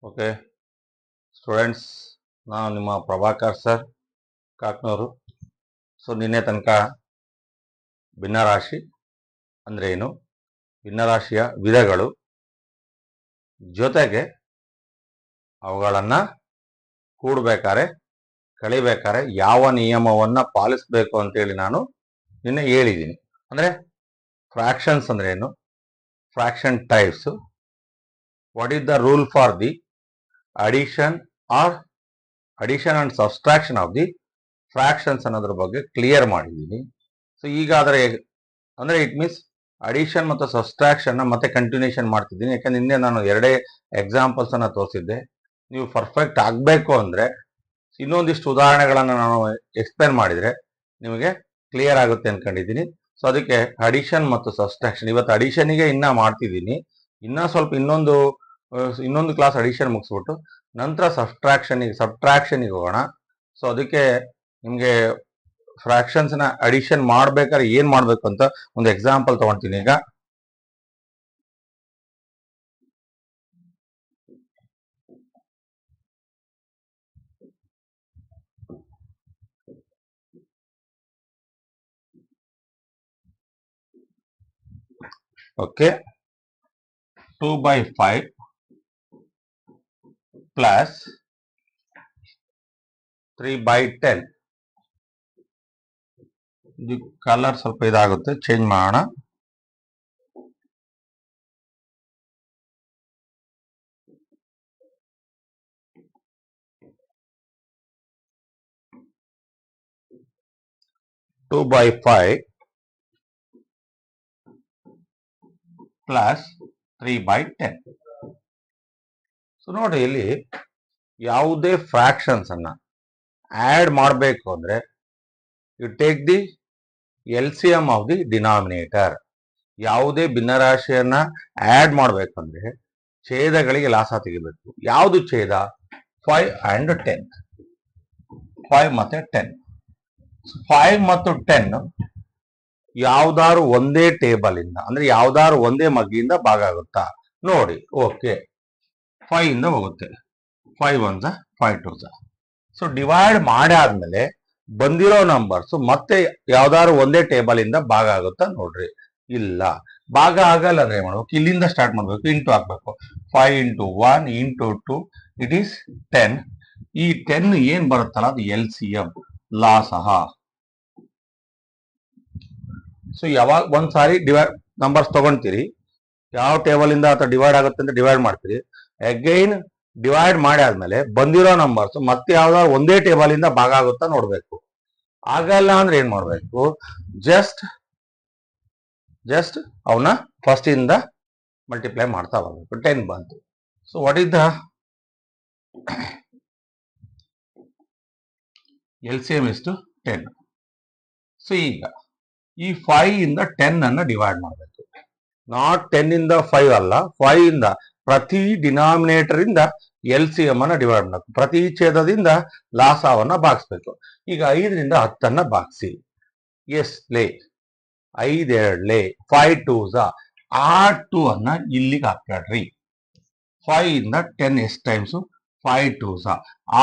Okay students, ನಾನು ನಿಮ್ಮ Prabhakar sir ಕಾಕ್ನೂರು. So ನಿನ್ನೆ ತನಕ ಭಿನ್ನರಾಶಿ ಅಂದರೆ ಏನು, ಭಿನ್ನರಾಶಿಯ ವಿಧಗಳು, ಜೊತೆಗೆ ಅವುಗಳನ್ನು ಕೂಡಬೇಕಾದ್ರೆ ಕಳಿಬೇಕಾದ್ರೆ ಯಾವ ನಿಯಮವನ್ನು ಪಾಲಿಸಬೇಕು ಅಂತೇಳಿ ನಾನು ನಿನ್ನೆ ಹೇಳಿದ್ದೀನಿ. ಅಂದರೆ ಫ್ರಾಕ್ಷನ್ಸ್ ಅಂದರೆ ಏನು, fraction types, what is the rule for the addition and subtraction of the fractions ಅನ್ನೋದ್ರ ಬಗ್ಗೆ ಕ್ಲಿಯರ್ ಮಾಡಿದ್ದೀನಿ. ಸೊ ಈಗ ಅದರ ಅಂದರೆ ಇಟ್ ಮೀನ್ಸ್ ಅಡಿಷನ್ ಮತ್ತು ಸಬ್ಸ್ಟ್ರಾಕ್ಷನ್ನ ಮತ್ತೆ ಕಂಟಿನ್ಯೂಷನ್ ಮಾಡ್ತಿದ್ದೀನಿ. ಯಾಕಂದ್ರೆ ನಿನ್ನೆ ನಾನು ಎರಡೇ ಎಕ್ಸಾಂಪಲ್ಸ್ ಅನ್ನ ತೋರಿಸಿದ್ದೆ. ನೀವು ಪರ್ಫೆಕ್ಟ್ ಆಗಬೇಕು ಅಂದರೆ ಇನ್ನೊಂದಿಷ್ಟು ಉದಾಹರಣೆಗಳನ್ನು ನಾನು ಎಕ್ಸ್ಪ್ಲೇನ್ ಮಾಡಿದರೆ ನಿಮಗೆ ಕ್ಲಿಯರ್ ಆಗುತ್ತೆ ಅನ್ಕೊಂಡಿದ್ದೀನಿ. ಸೊ ಅದಕ್ಕೆ ಅಡಿಷನ್ ಮತ್ತು ಸಬ್ಸ್ಟ್ರಾಕ್ಷನ್, ಇವತ್ತು ಅಡಿಷನ್ಗೆ ಇನ್ನೂ ಮಾಡ್ತಿದ್ದೀನಿ. ಇನ್ನೂ ಸ್ವಲ್ಪ ಇನ್ನೊಂದು ಕ್ಲಾಸ್ ಅಡಿಷನ್ ಮುಗಿಸ್ಬಿಟ್ಟು ನಂತರ ಸಬ್ಟ್ರಾಕ್ಷನಿಗೆ ಹೋಗೋಣ. ಸೊ ಅದಕ್ಕೆ ನಿಮಗೆ ಫ್ರಾಕ್ಷನ್ಸ್ನ ಅಡಿಷನ್ ಮಾಡ್ಬೇಕಾದ್ರೆ ಏನು ಮಾಡಬೇಕು ಅಂತ ಒಂದು ಎಕ್ಸಾಂಪಲ್ ತಗೊಳ್ತೀನಿ. ಈಗ ಓಕೆ, 2/5 ಪ್ಲಸ್ 3/10. ಇದು ಕಲರ್ ಸ್ವಲ್ಪ ಇದಾಗುತ್ತೆ, ಚೇಂಜ್ ಮಾಡೋಣ. Two by 5 plus 3/10. ಸೊ ನೋಡಿ, ಇಲ್ಲಿ ಯಾವುದೇ ಫ್ರಾಕ್ಷನ್ಸ್ ಅನ್ನ ಆಡ್ ಮಾಡಬೇಕು ಅಂದ್ರೆ you take the LCM of the denominator. ಯಾವುದೇ ಭಿನ್ನರಾಶಿಯನ್ನ ಆಡ್ ಮಾಡಬೇಕಂದ್ರೆ ಛೇದಗಳಿಗೆ ಲಾಸ ತೆಗಿಬೇಕು. ಯಾವುದು ಛೇದ? 5 and 10. 5 ಮತ್ತೆ 10. 5 ಮತ್ತು 10 ಯಾವ್ದಾರು ಒಂದೇ ಟೇಬಲ್ ಇಂದ, ಅಂದ್ರೆ ಯಾವ್ದಾರು ಒಂದೇ ಮಗ್ಗಿಯಿಂದ ಭಾಗ ಆಗುತ್ತಾ ನೋಡಿ. ಓಕೆ, 5 ಇಂದ ಹೋಗುತ್ತೆ. 5 1 5 2. ಸೊ ಡಿವೈಡ್ ಮಾಡಾದ್ಮೇಲೆ ಬಂದಿರೋ ನಂಬರ್ಸ್ ಮತ್ತೆ ಯಾವ್ದಾದ್ರು ಒಂದೇ ಟೇಬಲ್ ಇಂದ ಭಾಗ ಆಗುತ್ತಾ ನೋಡ್ರಿ. ಇಲ್ಲ, ಭಾಗ ಆಗಲ್ಲ ಅಂದ್ರೆ ಏನ್ ಮಾಡ್ಬೇಕು? ಇಲ್ಲಿಂದ ಸ್ಟಾರ್ಟ್ ಮಾಡ್ಬೇಕು, ಇಂಟು ಹಾಕ್ಬೇಕು. 5 into 1 into 2 ಇಟ್ ಈಸ್ 10. ಈ 10 ಏನ್ ಬರುತ್ತಲ್ಲ ಅದು LCM, ಲಾಸಹ. ಸೊ ಯಾವಾಗ ಒಂದ್ಸಾರಿ ನಂಬರ್ಸ್ ತಗೊಂತೀರಿ, ಯಾವ ಟೇಬಲ್ ಇಂದ ಅಥವಾ ಡಿವೈಡ್ ಆಗುತ್ತೆ ಅಂತ ಡಿವೈಡ್ ಮಾಡ್ತೀರಿ. ಅಗೈನ್ ಡಿವೈಡ್ ಮಾಡಿ ಆದ್ಮೇಲೆ ಬಂದಿರೋ ನಂಬರ್ಸ್ ಮತ್ತೆ ಯಾವ್ದಾದ್ರು ಒಂದೇ ಟೇಬಲ್ ಇಂದ ಭಾಗ ಆಗುತ್ತಾ ನೋಡ್ಬೇಕು. ಆಗಲ್ಲ ಅಂದ್ರೆ ಏನ್ ಮಾಡ್ಬೇಕು? ಜಸ್ಟ್ ಅವನ್ನ ಫಸ್ಟ್ ಇಂದ ಮಲ್ಟಿಪ್ಲೈ ಮಾಡ್ತಾ ಬರ್ಬೇಕು. 10 ಬಂತು. So what is the LCM ಇಷ್ಟು 10. ಸೊ ಈಗ ಈ 5 ಇಂದ 10 ಅನ್ನ ಡಿವೈಡ್ ಮಾಡಬೇಕು. ನಾಟ್ 10 ಇಂದ 5 ಅಲ್ಲ, 5 ಇಂದ ಪ್ರತಿ ಡಿನಾಮಿನೇಟರ್ ಇಂದ LCM ಅನ್ನ ಡಿವೈಡ್ ಮಾಡಬೇಕು. ಪ್ರತಿ ಛೇದದಿಂದ ಲಾಸವನ್ನ ಭಾಗಿಸ್ಬೇಕು. ಈಗ 5ರಿಂದ 10 ಭಾಗಿಸಿ. ಎಸ್ ಲೇ, 5 2 5 2 ಆ 2 ಅನ್ನ ಇಲ್ಲಿಗೆ ಹಾಕ್ಬೇಡ್ರಿ. 5 ಇಂದ 10 ಎಷ್ಟು ಟೈಮ್ಸ್? 5 2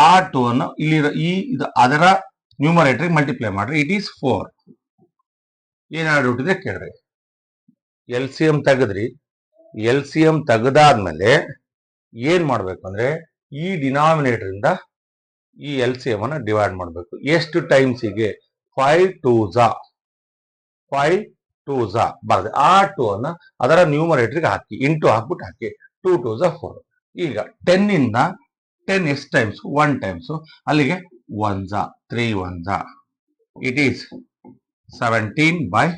ಆ 2 ಅನ್ನ ಇಲ್ಲಿ ಅದರ ನ್ಯೂಮರೇಟರ್ ಮಲ್ಟಿಪ್ಲೈ ಮಾಡ್ರಿ. It is 4. ಏನಾದ್ರು ಹುಟ್ಟಿದ್ರೆ ಕೇಳ್ರಿ. LCM ತೆಗೆದ್ರಿ. LCM ತೆಗೆದಾದ್ಮೇಲೆ ಏನ್ ಮಾಡ್ಬೇಕು ಅಂದ್ರೆ ಈ ಡಿನಾಮಿನೇಟರ್ ಇಂದ ಈ LCM ಅನ್ನ ಡಿವೈಡ್ ಮಾಡಬೇಕು. ಎಷ್ಟು ಟೈಮ್ಸಿಗೆ? 5 2 ಬರ್ತದೆ. ಆ 2 ಅನ್ನ ಅದರ ನ್ಯೂಮರೇಟರ್ಗೆ ಹಾಕಿ, ಇಂಟು ಹಾಕ್ಬಿಟ್ಟು ಹಾಕಿ. 2 2 4. ಈಗ 10 ಇಂದ 10 ಎಷ್ಟು ಟೈಮ್ಸ್? 1 ಟೈಮ್ಸ್. ಅಲ್ಲಿಗೆ 1 3 1 ಇಟ್ ಈಸ್ 7/10.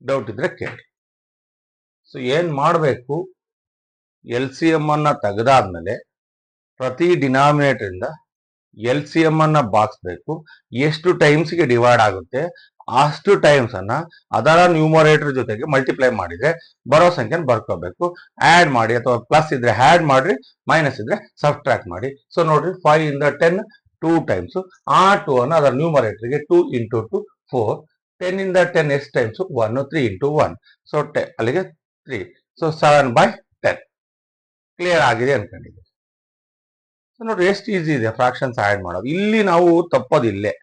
ಡೌಟ್ ಇದ್ರೆ ಕೇಳಿ. ಸೊ ಏನ್ ಮಾಡಬೇಕು? LCM ಅನ್ನ ತೆಗೆದಾದ್ಮೇಲೆ ಪ್ರತಿ ಡಿನಾಮಿನೇಟರ್ ಇಂದ LCM ಅನ್ನ ಬಾಗಿಸ್ಬೇಕು. ಎಷ್ಟು ಟೈಮ್ಸ್ಗೆ ಡಿವೈಡ್ ಆಗುತ್ತೆ ಅಷ್ಟು ಟೈಮ್ಸ್ ಅನ್ನ ಅದರ ನ್ಯೂಮರೇಟರ್ ಜೊತೆಗೆ ಮಲ್ಟಿಪ್ಲೈ ಮಾಡಿದ್ರೆ ಬರೋ ಸಂಖ್ಯೆನ ಬರ್ಕೋಬೇಕು. ಆಡ್ ಮಾಡಿ, ಅಥವಾ ಪ್ಲಸ್ ಇದ್ರೆ ಆಡ್ ಮಾಡ್ರಿ, ಮೈನಸ್ ಇದ್ರೆ ಸಬ್ಟ್ರಾಕ್ಟ್ ಮಾಡಿ. ಸೊ ನೋಡ್ರಿ, 5 ಇಂದ 10 2 ಟೈಮ್ಸ್ ಆ 2 ಅನ್ನು ಅದರ ನ್ಯೂಮರೇಟರ್ಗೆ 2 ಇಂಟು 2 4 10 ಇಂದ 10 ಎಷ್ಟು ಟೈಮ್ಸ್ 1 3 ಇಂಟು 1 ಸೊ ಅಲ್ಲಿಗೆ 3 ಸೊ 7/10 ಕ್ಲಿಯರ್ ಆಗಿದೆ ಅನ್ಕೊಂಡಿದ್ದೆ. ಸೊ ನೋಡಿ ಎಷ್ಟು ಈಸಿ ಇದೆ ಫ್ರಾಕ್ಷನ್ಸ್ ಆಡ್ ಮಾಡೋದು. ಇಲ್ಲಿ ನಾವು ತಪ್ಪೋದಿಲ್ಲೇ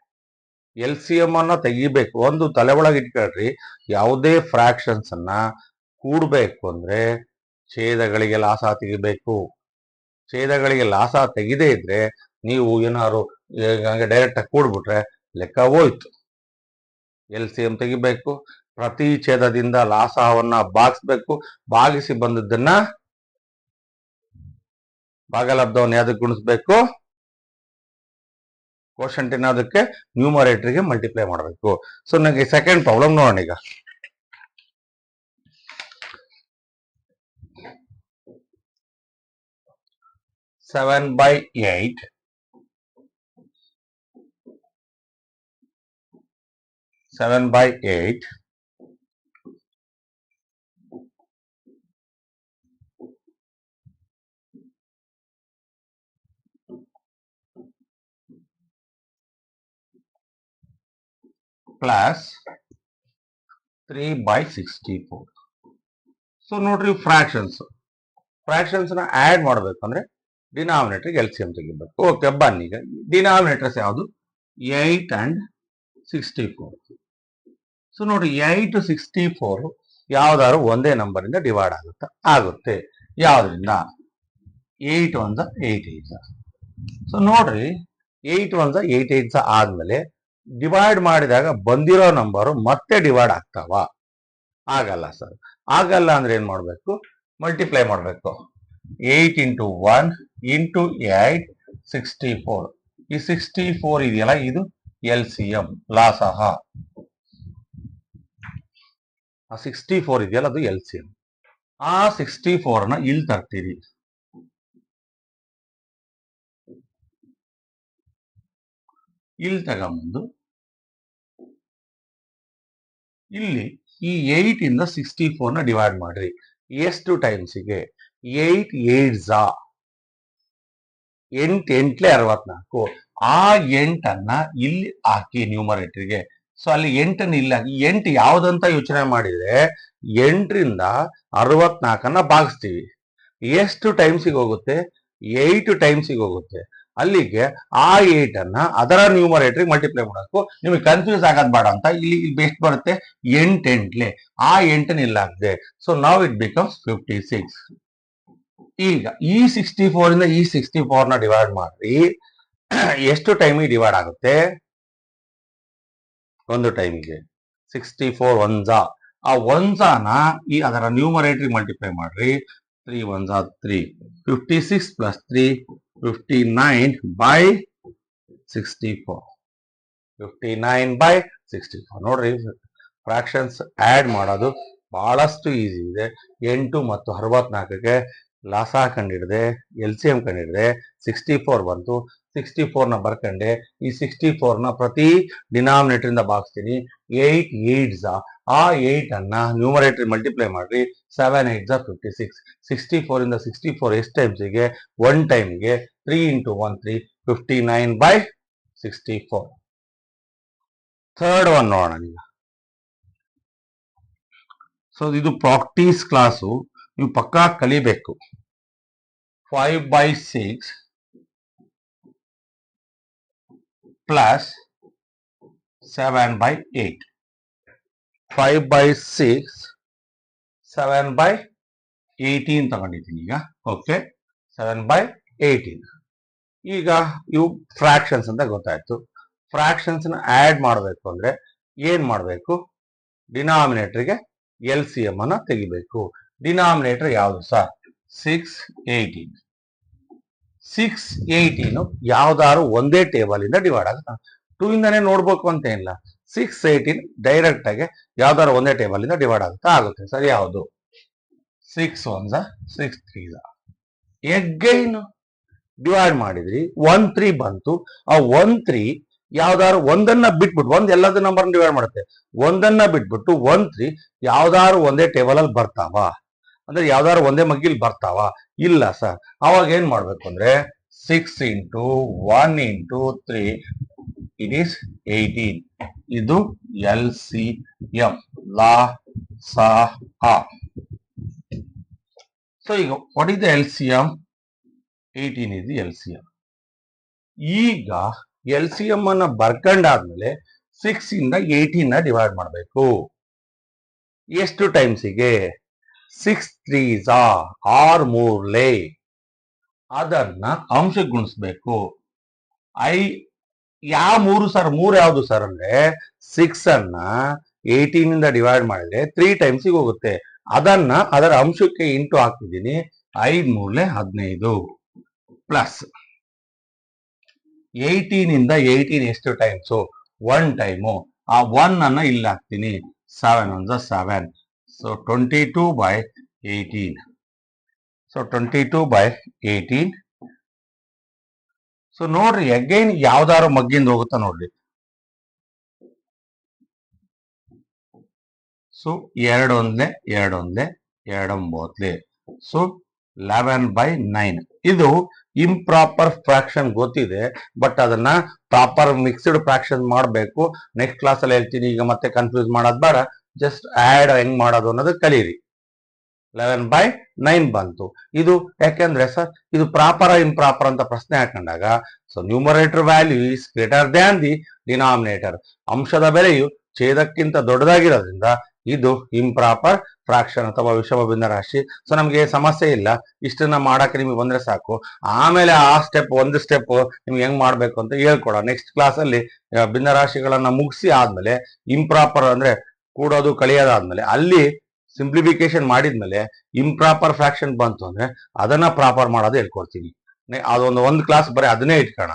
LCM ಅನ್ನ ತೆಗಿಬೇಕು. ಒಂದು ತಲೆ ಒಳಗೆ ಇಟ್ಕೊಳ್ರಿ, ಯಾವುದೇ ಫ್ರಾಕ್ಷನ್ಸ್ ಅನ್ನ ಕೂಡಬೇಕು ಅಂದ್ರೆ ಛೇದಗಳಿಗೆ ಲಾಸ ತೆಗಿಬೇಕು. ಛೇದಗಳಿಗೆ ಲಾಸ ತೆಗಿದೇ ಇದ್ರೆ ನೀವು ಏನಾದ್ರು ಡೈರೆಕ್ಟ್ ಆಗಿ ಕೂಡ್ಬಿಟ್ರೆ ಲೆಕ್ಕ ಹೋಯ್ತು. LCM ತೆಗಿಬೇಕು, ಪ್ರತಿ ಛೇದದಿಂದ ಲಾಸವನ್ನ ಭಾಗಿಸ್ಬೇಕು, ಭಾಗಿಸಿ ಬಂದದ್ದನ್ನ ಭಾಗಲಬ್ಧವನ್ನು ಯಾವ್ದಕ್ಕೆ ಗುಣಿಸ್ಬೇಕು, ಕೋಶಂಟ್ ಅದಕ್ಕೆ ನ್ಯೂಮರೇಟರ್ಗೆ ಮಲ್ಟಿಪ್ಲೈ ಮಾಡಬೇಕು. ಸೊ ನನಗೆ ಸೆಕೆಂಡ್ ಪ್ರಾಬ್ಲಮ್ ನೋಡೋಣ ಈಗ. Seven by 8 plus 3/64. ಸೊ ನೋಡ್ರಿ ಫ್ರಾಕ್ಷನ್ಸ್ ನ ಆಡ್ ಮಾಡ್ಬೇಕಂದ್ರೆ ಡಿನಾಮಿನೇಟರ್ LCM ತೆಗಿಬೇಕು. ಓಕೆ, ಬನ್ನಿ ಈಗ ಡಿನಾಮಿನೇಟರ್ಸ್ ಯಾವುದು 8 and 64. ಸೊ ನೋಡಿ 8 64 ಯಾವ್ದಾದ್ರು ಒಂದೇ ನಂಬರ್ ಇಂದ ಡಿವೈಡ್ ಆಗುತ್ತೆ. ಯಾವ್ದ್ರಿಂದ 8 1 8 8. ಸೊ ನೋಡ್ರಿ 8 1 8 8 ಆದ್ಮೇಲೆ ಡಿವೈಡ್ ಮಾಡಿದಾಗ ಬಂದಿರೋ ನಂಬರು ಮತ್ತೆ ಡಿವೈಡ್ ಆಗ್ತಾವ? ಆಗಲ್ಲ ಸರ್. ಆಗಲ್ಲ ಅಂದ್ರೆ ಏನ್ ಮಾಡ್ಬೇಕು, ಮಲ್ಟಿಪ್ಲೈ ಮಾಡ್ಬೇಕು. 8 ಇಂಟು 1 ಇಂಟು 8 64. ಈ 64 ಇದೆಯಲ್ಲ ಇದು LCM ಲಾಸಹ. ಆ 64 ಇದೆಯಲ್ಲ ಅದು LCM. ಆ 64 ನ ಇಲ್ಲಿ ತರ್ತೀರಿ. ಇಲ್ಲಿ ತಗೊಂಬಂದು ಇಲ್ಲಿ ಈ 8 ಇಂದ 64 ನ ಡಿವೈಡ್ ಮಾಡ್ರಿ. ಎಷ್ಟು ಟೈಮ್ಸಿಗೆ 8 8 64. ಆ 8ಅನ್ನ ಇಲ್ಲಿ ಹಾಕಿ ನ್ಯೂಮರೇಟರ್ಗೆ. ಸೊ ಅಲ್ಲಿ 8ಅನ್ನ ಇಲ್ಲಿ ಹಾಕಿ. 8 ಯಾವ್ದಂತ ಯೋಚನೆ ಮಾಡಿದ್ರೆ 8 ರಿಂದ 64ಅನ್ನ ಭಾಗಿಸ್ತೀವಿ. ಎಷ್ಟು ಟೈಮ್ಸಿಗೆ ಹೋಗುತ್ತೆ, 8 ಟೈಮ್ಸಿಗೆ ಹೋಗುತ್ತೆ. ಅಲ್ಲಿಗೆ ಆ 8ಅನ್ನ ಅದರ ನ್ಯೂಮರೇಟರ್ ಮಲ್ಟಿಪ್ಲೈ ಮಾಡಬೇಕು. ನಿಮಗೆ ಕನ್ಫ್ಯೂಸ್ ಆಗೋದ್ ಬೇಡ ಅಂತ ಇಲ್ಲಿ ಎಷ್ಟು ಬರುತ್ತೆ 8 8 ಆ 8ಅನ್ನ ಇಲ್ಲ ಹಾಕಿದೆ. ಸೊ ನಾವ್ ಇಟ್ ಬಿಕಮ್ಸ್ 56. ಈಗ ಈ 64 ಇಂದ ಈ 64 ನ ಡಿವೈಡ್ ಮಾಡ್ರಿ. ಎಷ್ಟು ಟೈಮಿಗೆ ಡಿವೈಡ್ ಆಗುತ್ತೆ, ಒಂದು ಟೈಮಿಗೆ 64 1 ಆ 1ನ ಈ ಅದರ ನ್ಯೂಮರೇಟರ್ ಮಲ್ಟಿಪ್ಲೈ ಮಾಡ್ರಿ. 3 1 3 56 plus 3 59/64. 59/64. ನೋಡ್ರಿ ಫ್ರಾಕ್ಷನ್ಸ್ ಆಡ್ ಮಾಡೋದು ಬಹಳಷ್ಟು ಈಸಿ ಇದೆ. 8 ಮತ್ತು 64ಗೆ ಲಾಸ ಕಂಡಿಡಿದೆ, LCM ಕಂಡಿಡಿದೆ, 64 ಬಂತು. 64 ನ ಬರ್ಕಂಡೆ ಈ 64 ನ ಪ್ರತಿ ಡಿನಾಮಿನೇಟರ್ ಇಂದ ಭಾಗಿಸ್ತೀನಿ. 8 8 ಆ 8 ಅನ್ನ ನ್ಯೂಮರೇಟರ್ ಮಲ್ಟಿಪ್ಲೈ ಮಾಡ್ರಿ. 7 8 56. 64 ಇಂದ 64 ಎಷ್ಟು ಟೈಮ್ಸ್ಗೆ, 1 ಟೈಮ್ಗೆ. 3 ಇಂಟು 1 3 59/64. ಥರ್ಡ್ ಒನ್ ನೋಡೋಣ ಈಗ. ಸೊ ಇದು ಪ್ರಾಕ್ಟೀಸ್ ಕ್ಲಾಸು, ನೀವು ಪಕ್ಕಾ ಕಲಿಬೇಕು. 5/6 ಪ್ಲಸ್ 7/8. 5/6 7/18 ತಗೊಂಡಿದ್ದೀನಿ ಈಗ. ಓಕೆ, 7/18. ಈಗ ಇವು ಫ್ರಾಕ್ಷನ್ಸ್ ಅಂತ ಗೊತ್ತಾಯ್ತು. ಫ್ರಾಕ್ಷನ್ಸ್ ನ ಆಡ್ ಮಾಡಬೇಕು ಅಂದ್ರೆ ಏನ್ ಮಾಡಬೇಕು, ಡಿನಾಮಿನೇಟರ್ಗೆ LCM ಅನ್ನ ತೆಗಿಬೇಕು. ಡಿನಾಮಿನೇಟರ್ ಯಾವುದು ಸರ್ 6 18. 6 18 ಯಾವ್ದಾದ್ರು ಒಂದೇ ಟೇಬಲ್ ಇಂದ ಡಿವೈಡ್ ಆಗುತ್ತೆ. 2 ಇಂದಾನೇ ನೋಡ್ಬೇಕು ಅಂತ ಏನಿಲ್ಲ. 6 18 ಡೈರೆಕ್ಟ್ ಆಗಿ ಯಾವ್ದಾದ್ರು ಒಂದೇ ಟೇಬಲ್ ಇಂದ ಡಿವೈಡ್ ಆಗುತ್ತೆ. ಸರಿ, ಯಾವುದು 6 1 6 3. ಎಗೈನ್ ಡಿವೈಡ್ ಮಾಡಿದ್ರಿ 1 3 ಬಂತು. ಆ 1 3 ಯಾವ್ದಾದ್ರು ಒಂದನ್ನ ಬಿಟ್ಬಿಟ್ಟು, ಒಂದ್ ಎಲ್ಲದ ನಂಬರ್ ಡಿವೈಡ್ ಮಾಡುತ್ತೆ. ಒಂದನ್ನ ಬಿಟ್ಬಿಟ್ಟು 1 3 ಯಾವ್ದಾದ್ರು ಒಂದೇ ಟೇಬಲ್ ಅಲ್ಲಿ ಬರ್ತಾವ ಅಂದ್ರೆ ಯಾವ್ದಾದ್ರು ಒಂದೇ ಮಗ್ಗಿಲ್ ಬರ್ತಾವ? ಇಲ್ಲ ಸರ್. ಅವಾಗ ಏನ್ ಮಾಡ್ಬೇಕು ಅಂದ್ರೆ 6 into 1 into 3, it is 18. ಇದು LCM, ಲಾ ಸಾ ಅ. ಸೊ ಈಗ what is the LCM? 18 is the LCM. ಈಗ LCM ಅನ್ನ ಬರ್ಕೊಂಡಾದ್ಮೇಲೆ 6 ಇಂದ 18 ನ ಡಿವೈಡ್ ಮಾಡಬೇಕು. ಎಷ್ಟು ಟೈಮ್ಸಿಗೆ? 6 3s ಆರ್ ಮೂರ್ಲೆ. ಅದನ್ನ ಅಂಶಕ್ಕೆ ಗುಣಿಸ್ಬೇಕು. ಯಾವ ಮೂರು ಸರ್? ಮೂರು ಯಾವ್ದು ಸರ್ ಅಂದ್ರೆ 6 ಅನ್ನ 18 ಇಂದ ಡಿವೈಡ್ ಮಾಡಿದ್ರೆ 3 ಟೈಮ್ಸಿಗೆ ಹೋಗುತ್ತೆ. ಅದನ್ನ ಅದರ ಅಂಶಕ್ಕೆ ಇಂಟು ಹಾಕಿದ್ದೀನಿ. 5 ಮೂರ್ಲೆ 15 ಪ್ಲಸ್ 18 ಇಂದ 18 ಎಷ್ಟು ಟೈಮ್ಸು? 1 ಟೈಮು. ಆ 1 ಅನ್ನ ಇಲ್ಲಿ ಹಾಕ್ತೀನಿ. 7 1 7. ಸೊ 22/18. ಸೊ 22/18. ಸೊ ನೋಡ್ರಿ, ಅಗೈನ್ ಯಾವ್ದಾರು ಮಗ್ಗಿಂದ ಹೋಗುತ್ತಾ ನೋಡ್ರಿ. ಸೊ 2 1 2 1 2 9. ಸೊ 11/9. ಇದು ಇಂಪ್ರಾಪರ್ ಫ್ರಾಕ್ಷನ್ ಗೊತ್ತಿದೆ, ಬಟ್ ಅದನ್ನ ಪ್ರಾಪರ್ ಮಿಕ್ಸ್ಡ್ ಫ್ರಾಕ್ಷನ್ ಮಾಡಬೇಕು. ನೆಕ್ಸ್ಟ್ ಕ್ಲಾಸ್ ಅಲ್ಲಿ ಹೇಳ್ತೀನಿ. ಈಗ ಮತ್ತೆ ಕನ್ಫ್ಯೂಸ್ ಮಾಡೋದು ಬೇಡ. ಜಸ್ಟ್ ಆಡ್ ಹೆಂಗ್ ಮಾಡೋದು ಅನ್ನೋದು ಕಲೀರಿ. 11/9 ಬಂತು. ಇದು ಯಾಕೆಂದ್ರೆ ಸರ್ ಇದು ಪ್ರಾಪರ್ ಇಂಪ್ರಾಪರ್ ಅಂತ ಪ್ರಶ್ನೆ ಹಾಕೊಂಡಾಗ, so numerator value is greater than the denominator. ಅಂಶದ ಬೆಲೆಯು ಛೇದಕ್ಕಿಂತ ದೊಡ್ಡದಾಗಿರೋದ್ರಿಂದ ಇದು ಇಂಪ್ರಾಪರ್ ಫ್ರಾಕ್ಷನ್ ಅಥವಾ ವಿಷಮ ಭಿನ್ನರಾಶಿ. ಸೊ ನಮ್ಗೆ ಸಮಸ್ಯೆ ಇಲ್ಲ. ಇಷ್ಟನ್ನ ಮಾಡಕ್ಕೆ ನಿಮ್ಗೆ ಬಂದ್ರೆ ಸಾಕು. ಆಮೇಲೆ ಆ ಸ್ಟೆಪ್ ಒಂದು ಸ್ಟೆಪ್ ನಿಮ್ಗೆ ಹೆಂಗ್ ಮಾಡ್ಬೇಕು ಅಂತ ಹೇಳ್ಕೊಡ. ನೆಕ್ಸ್ಟ್ ಕ್ಲಾಸ್ ಅಲ್ಲಿ ಭಿನ್ನರಾಶಿಗಳನ್ನ ಮುಗಿಸಿ ಆದ್ಮೇಲೆ ಇಂಪ್ರಾಪರ್ ಅಂದ್ರೆ ಕೂಡೋದು ಕಳಿಯೋದಾದ್ಮೇಲೆ ಅಲ್ಲಿ ಸಿಂಪ್ಲಿಫಿಕೇಶನ್ ಮಾಡಿದ್ಮೇಲೆ ಇಂಪ್ರಾಪರ್ ಫ್ರಾಕ್ಷನ್ ಬಂತು ಅಂದ್ರೆ ಅದನ್ನ ಪ್ರಾಪರ್ ಮಾಡೋದು ಹೇಳ್ಕೊಡ್ತೀನಿ. ಒಂದು ಕ್ಲಾಸ್ ಬರೀ ಅದನ್ನೇ ಇಟ್ಕೋಣ.